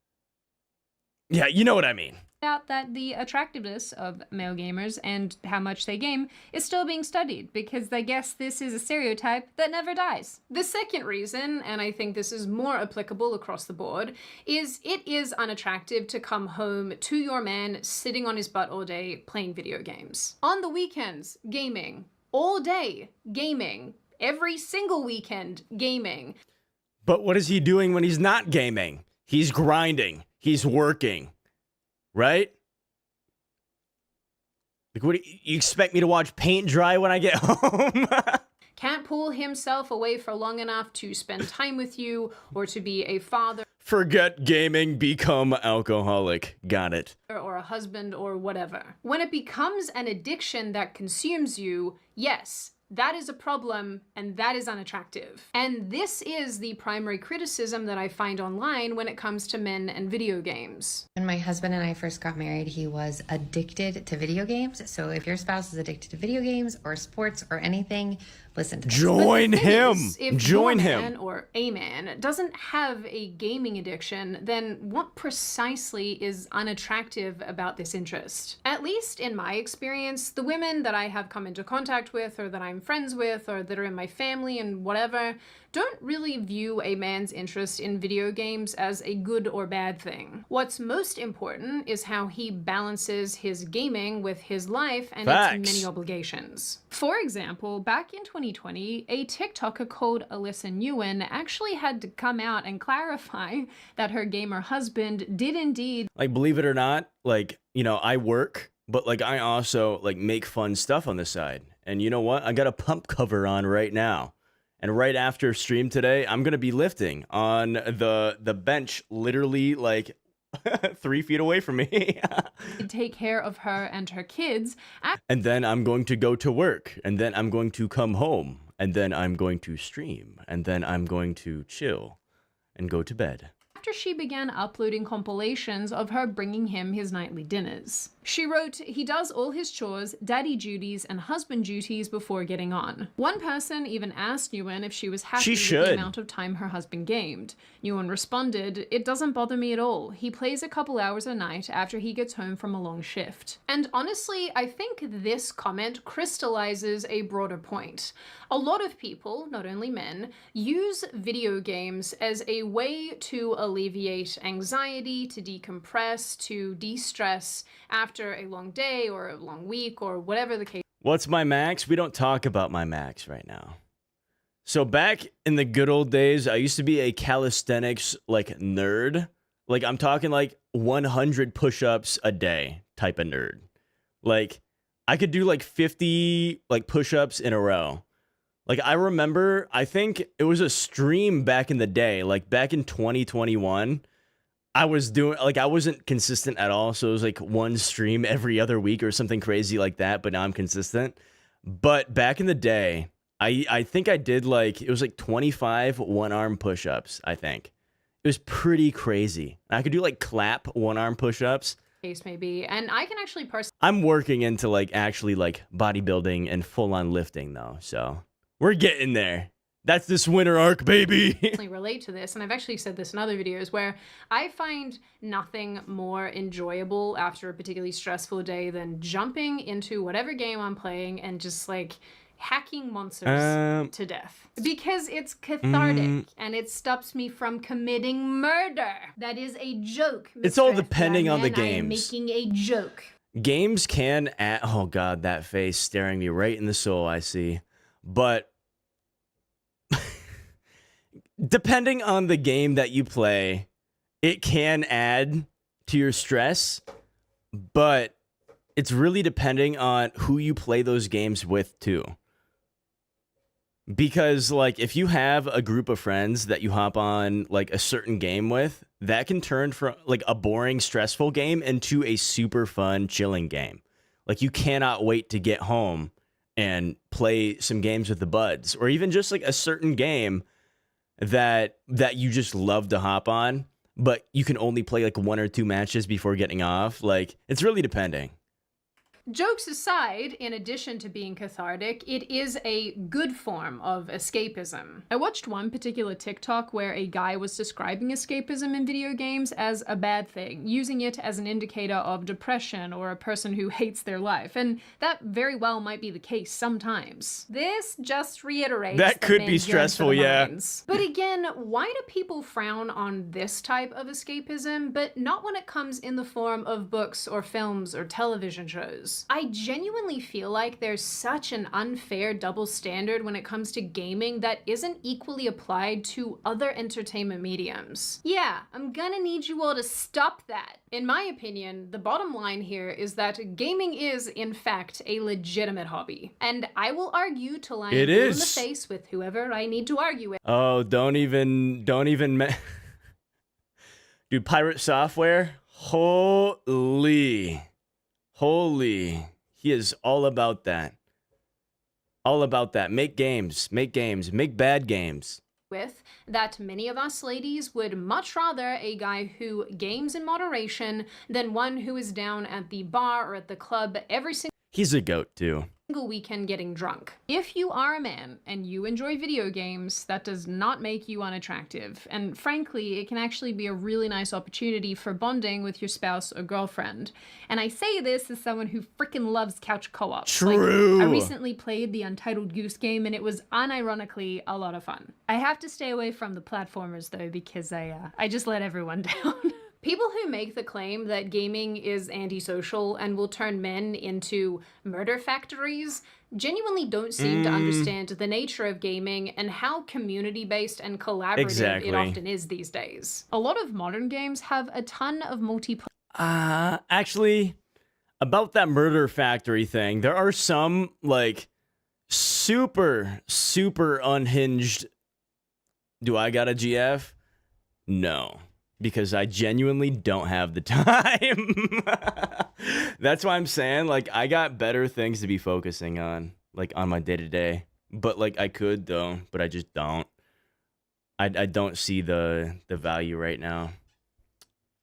yeah, you know what I mean. that the attractiveness of male gamers and how much they game is still being studied because they guess this is a stereotype that never dies. The second reason, and I think this is more applicable across the board, is it is unattractive to come home to your man sitting on his butt all day playing video games. On the weekends, gaming. All day, gaming. Every single weekend, gaming. But what is he doing when he's not gaming? He's grinding. He's working. Right? Like, what do you expect me to watch paint dry when I get home? Can't pull himself away for long enough to spend time with you or to be a father Forget gaming, become alcoholic. Got it. or a husband or whatever. When it becomes an addiction that consumes you, yes, that is a problem and that is unattractive. And this is the primary criticism that I find online when it comes to men and video games. When my husband and I first got married, he was addicted to video games. So if your spouse is addicted to video games or sports or anything, listen to this. Join But the thing him. is, if Join your him. man or a man doesn't have a gaming addiction, then what precisely is unattractive about this interest? At least in my experience, the women that I have come into contact with or that I'm friends with or that are in my family and whatever don't really view a man's interest in video games as a good or bad thing. What's most important is how he balances his gaming with his life and Facts. its many obligations. For example, back in 2020, a TikToker called Alyssa Nguyen actually had to come out and clarify that her gamer husband did indeed Like, believe it or not, like, you know, I work, but like I also like make fun stuff on the side. And you know what? I got a pump cover on right now. And right after stream today, I'm going to be lifting on the bench literally like 3 feet away from me. take care of her and her kids. And then I'm going to go to work. And then I'm going to come home. And then I'm going to stream. And then I'm going to chill and go to bed. After she began uploading compilations of her bringing him his nightly dinners. She wrote, he does all his chores, daddy duties, and husband duties before getting on. One person even asked Nguyen if she was happy with the amount of time her husband gamed. Nguyen responded, it doesn't bother me at all. He plays a couple hours a night after he gets home from a long shift. And honestly, I think this comment crystallizes a broader point. A lot of people, not only men, use video games as a way to alleviate anxiety, to decompress, to de-stress after a long day or a long week or whatever the case. What's my max? We don't talk about my max right now. So back in the good old days, I used to be a calisthenics like nerd. Like I'm talking like 100 push-ups a day type of nerd. Like I could do like 50 like push-ups in a row. Like I remember, I think it was a stream back in the day, like back in 2021. I was doing, like, I wasn't consistent at all. So it was like one stream every other week or something crazy like that. But now I'm consistent. But back in the day, I think I did like, it was like 25 one-arm push-ups, I think. It was pretty crazy. I could do like clap one-arm push-ups. Case may be. And I can actually personally I'm working into like actually like bodybuilding and full-on lifting though. So we're getting there. That's this winter arc, baby. relate to this, and I've actually said this in other videos, where I find nothing more enjoyable after a particularly stressful day than jumping into whatever game I'm playing and just like hacking monsters to death. Because it's cathartic and it stops me from committing murder. That is a joke. It's all depending on the I am games. making a joke. Games can oh god, that face staring me right in the soul, I see. But depending on the game that you play, it can add to your stress, but it's really depending on who you play those games with too. Because like if you have a group of friends that you hop on like a certain game with, that can turn from like a boring, stressful game into a super fun, chilling game. Like you cannot wait to get home and play some games with the buds, or even just like a certain game that you just love to hop on, but you can only play like 1 or 2 matches before getting off. Like it's really depending. Jokes aside, in addition to being cathartic, it is a good form of escapism. I watched one particular TikTok where a guy was describing escapism in video games as a bad thing, using it as an indicator of depression or a person who hates their life, and that very well might be the case sometimes. This just reiterates that could be stressful, yeah. But again, why do people frown on this type of escapism, but not when it comes in the form of books or films or television shows? I genuinely feel like there's such an unfair double standard when it comes to gaming that isn't equally applied to other entertainment mediums. Yeah, I'm gonna need you all to stop that. In my opinion, the bottom line here is that gaming is, in fact, a legitimate hobby. And I will argue till I'm blue in the face with whoever I need to argue with. Oh, don't even dude, Pirate Software, holy, he is all about that. All about that. Make games, make bad games. With that many of us ladies would much rather a guy who games in moderation than one who is down at the bar or at the club every single He's a goat too. weekend getting drunk. If you are a man and you enjoy video games, that does not make you unattractive. And frankly, it can actually be a really nice opportunity for bonding with your spouse or girlfriend. And I say this as someone who freaking loves couch co-op. True. Like, I recently played the Untitled Goose Game and it was unironically a lot of fun. I have to stay away from the platformers though because I just let everyone down. People who make the claim that gaming is antisocial and will turn men into murder factories genuinely don't seem to understand the nature of gaming and how community-based and collaborative it often is these days. A lot of modern games have a ton of multiplayer. Actually, about that murder factory thing, there are some like super unhinged. Do I got a GF? No. because I genuinely don't have the time. That's why I'm saying, like, I got better things to be focusing on, like, on my day-to-day. But, like, I could, though, but I just don't. I don't see the value right now.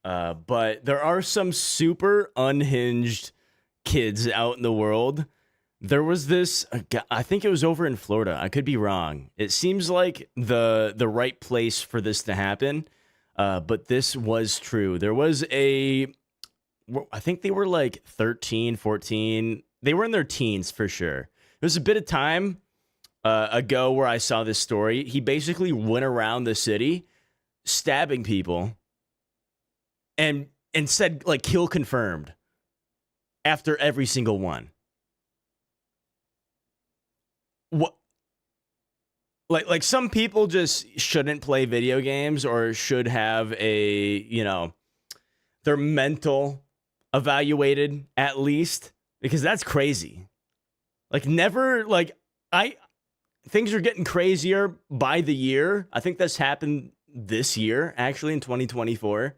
But there are some super unhinged kids out in the world. There was this, I think it was over in Florida. I could be wrong. It seems like the right place for this to happen. But this was true. There was I think they were like 13, 14. They were in their teens for sure. It was a bit of time ago where I saw this story. He basically went around the city stabbing people and said, like, kill confirmed after every single one. What? Like some people just shouldn't play video games or should have their mental evaluated at least, because that's crazy. Like, never, like, things are getting crazier by the year. I think that's happened this year, actually, in 2024,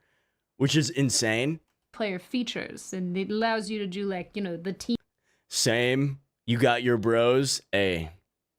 which is insane. Player features, and it allows you to do, like, the Same. You got your bros. Hey,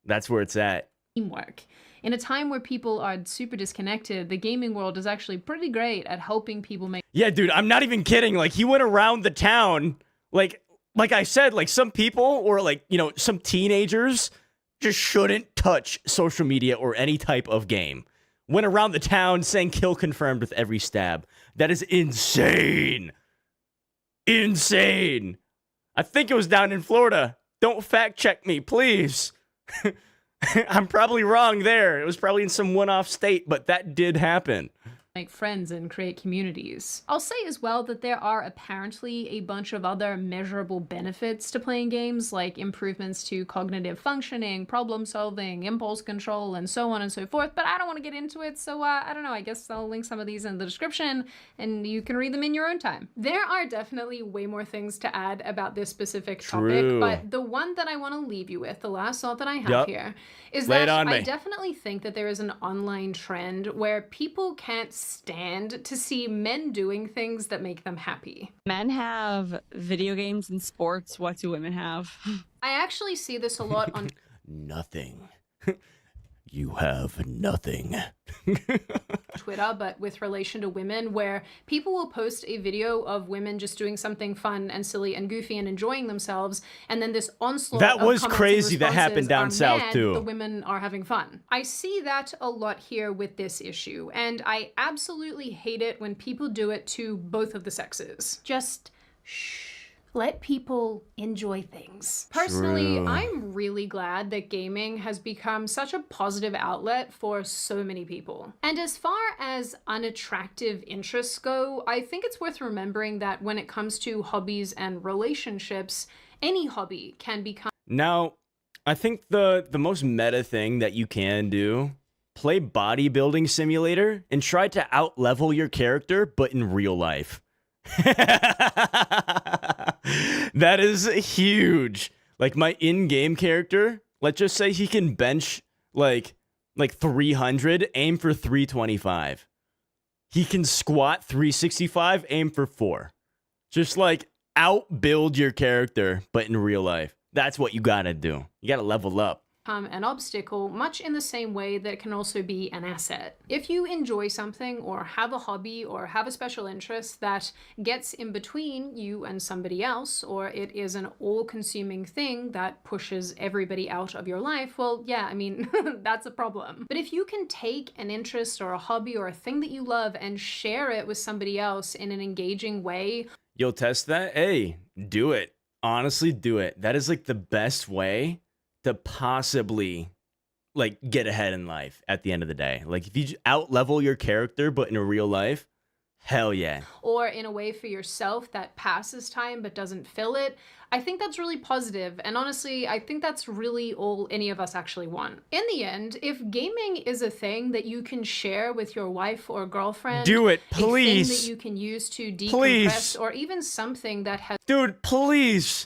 that's where it's at. teamwork. In a time where people are super disconnected, the gaming world is actually pretty great at helping people make. Yeah, dude, I'm not even kidding. Like, he went around the town. Like I said, like, some people or, like, some teenagers just shouldn't touch social media or any type of game. Went around the town saying kill confirmed with every stab. That is insane. Insane. I think it was down in Florida. Don't fact check me, please. I'm probably wrong there. It was probably in some one-off state, but that did happen. Make friends and create communities. I'll say as well that there are apparently a bunch of other measurable benefits to playing games, like improvements to cognitive functioning, problem solving, impulse control, and so on and so forth, but I don't want to get into it, so I don't know, I guess I'll link some of these in the description and you can read them in your own time. There are definitely way more things to add about this specific topic, but the one that I want to leave you with, the last thought that I have here, is that I definitely think that there is an online trend where people can't stand to see men doing things that make them happy. Men have video games and sports. What do women have? I actually see this a lot on nothing. You have nothing. Twitter, but with relation to women, where people will post a video of women just doing something fun and silly and goofy and enjoying themselves, and then this onslaught that of was comments crazy. and that happened down south mad too. The women are having fun. I see that a lot here with this issue, and I absolutely hate it when people do it to both of the sexes. Just shh. Let people enjoy things. Personally, I'm really glad that gaming has become such a positive outlet for so many people. And as far as unattractive interests go, I think it's worth remembering that when it comes to hobbies and relationships, any hobby can become. Now, I think the most meta thing that you can do, play bodybuilding simulator and try to out-level your character, but in real life. That is huge. Like, my in-game character, let's just say he can bench like 300, aim for 325. He can squat 365, aim for 4. Just like outbuild your character, but in real life. That's what you gotta do. You gotta level up. An obstacle, much in the same way that it can also be an asset. If you enjoy something or have a hobby or have a special interest that gets in between you and somebody else, or it is an all-consuming thing that pushes everybody out of your life, well, yeah, I mean, that's a problem. But if you can take an interest or a hobby or a thing that you love and share it with somebody else in an engaging way. You'll test that? Hey, do it. Honestly, do it. That is like the best way to possibly like get ahead in life at the end of the day. Like, if you out level your character but in a real life, hell yeah. Or in a way for yourself that passes time but doesn't fill it, I think that's really positive. And honestly, I think that's really all any of us actually want. In the end, if gaming is a thing that you can share with your wife or girlfriend, do it, please. A thing that you can use to decompress, or even something that has. Dude, please.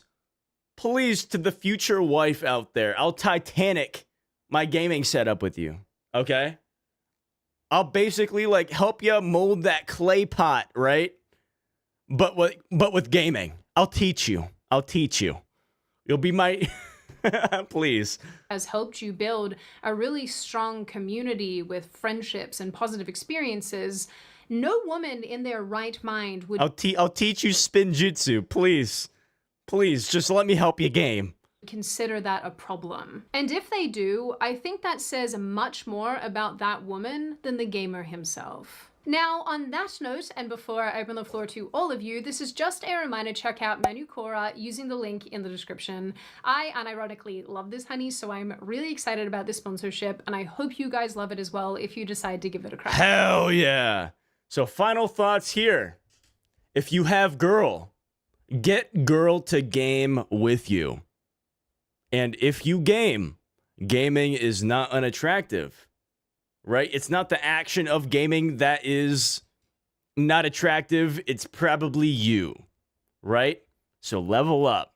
Please, to the future wife out there, I'll Titanic my gaming setup with you, okay? I'll basically like help you mold that clay pot, right? But with gaming. I'll teach you. You'll be my please. Has helped you build a really strong community with friendships and positive experiences. No woman in their right mind would I'll teach you spin jutsu, please. Please, just let me help you game. consider that a problem. And if they do, I think that says much more about that woman than the gamer himself. Now, on that note, and before I open the floor to all of you, this is just a reminder, check out my new Quora using the link in the description. I unironically love this honey, so I'm really excited about this sponsorship, and I hope you guys love it as well if you decide to give it a crack. Hell yeah. So final thoughts here. If you have girl, get girl to game with you. And if you game, gaming is not unattractive, right? It's not the action of gaming that is not attractive. It's probably you, right? So level up,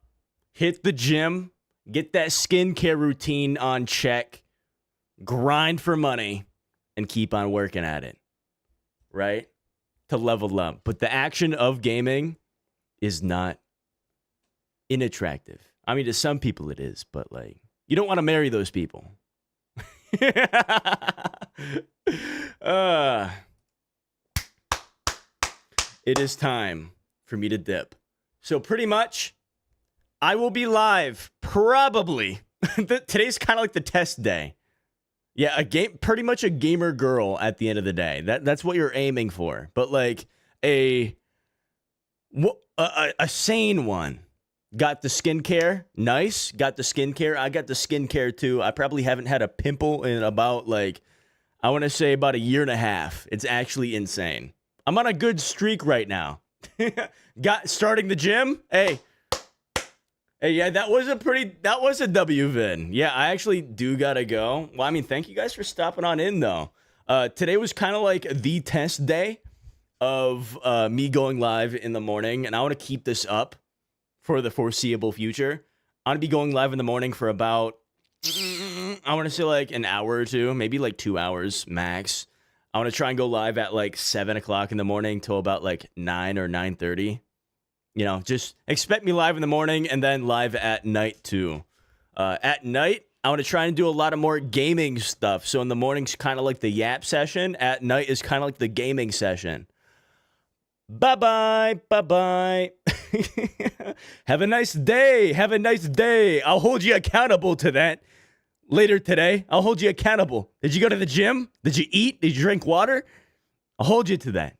hit the gym, get that skincare routine on check, grind for money, and keep on working at it, right? To level up. But the action of gaming is not unattractive. I mean, to some people it is, but like, you don't want to marry those people. It is time for me to dip. So pretty much, I will be live probably. Today's kind of like the test day. Yeah, pretty much a gamer girl at the end of the day. That's what you're aiming for. But like a sane one. Got the skincare, nice. Got the skincare. I got the skincare too. I probably haven't had a pimple in about like, I want to say about a year and a half. It's actually insane. I'm on a good streak right now. Starting the gym. Hey, yeah, that was a W Vin. Yeah, I actually do gotta go. Well, I mean, thank you guys for stopping on in though. Today was kind of like the test day of me going live in the morning, and I want to keep this up for the foreseeable future. I'm gonna be going live in the morning for about, I want to say like an hour or two, maybe like 2 hours max. I want to try and go live at like 7 o'clock in the morning till about like 9 or 9:30. You know, just expect me live in the morning and then live at night too. At night, I want to try and do a lot of more gaming stuff. So in the morning's kind of like the yap session. At night is kind of like the gaming session. Bye-bye. Bye-bye. Have a nice day. Have a nice day. I'll hold you accountable to that later today. I'll hold you accountable. Did you go to the gym? Did you eat? Did you drink water? I'll hold you to that.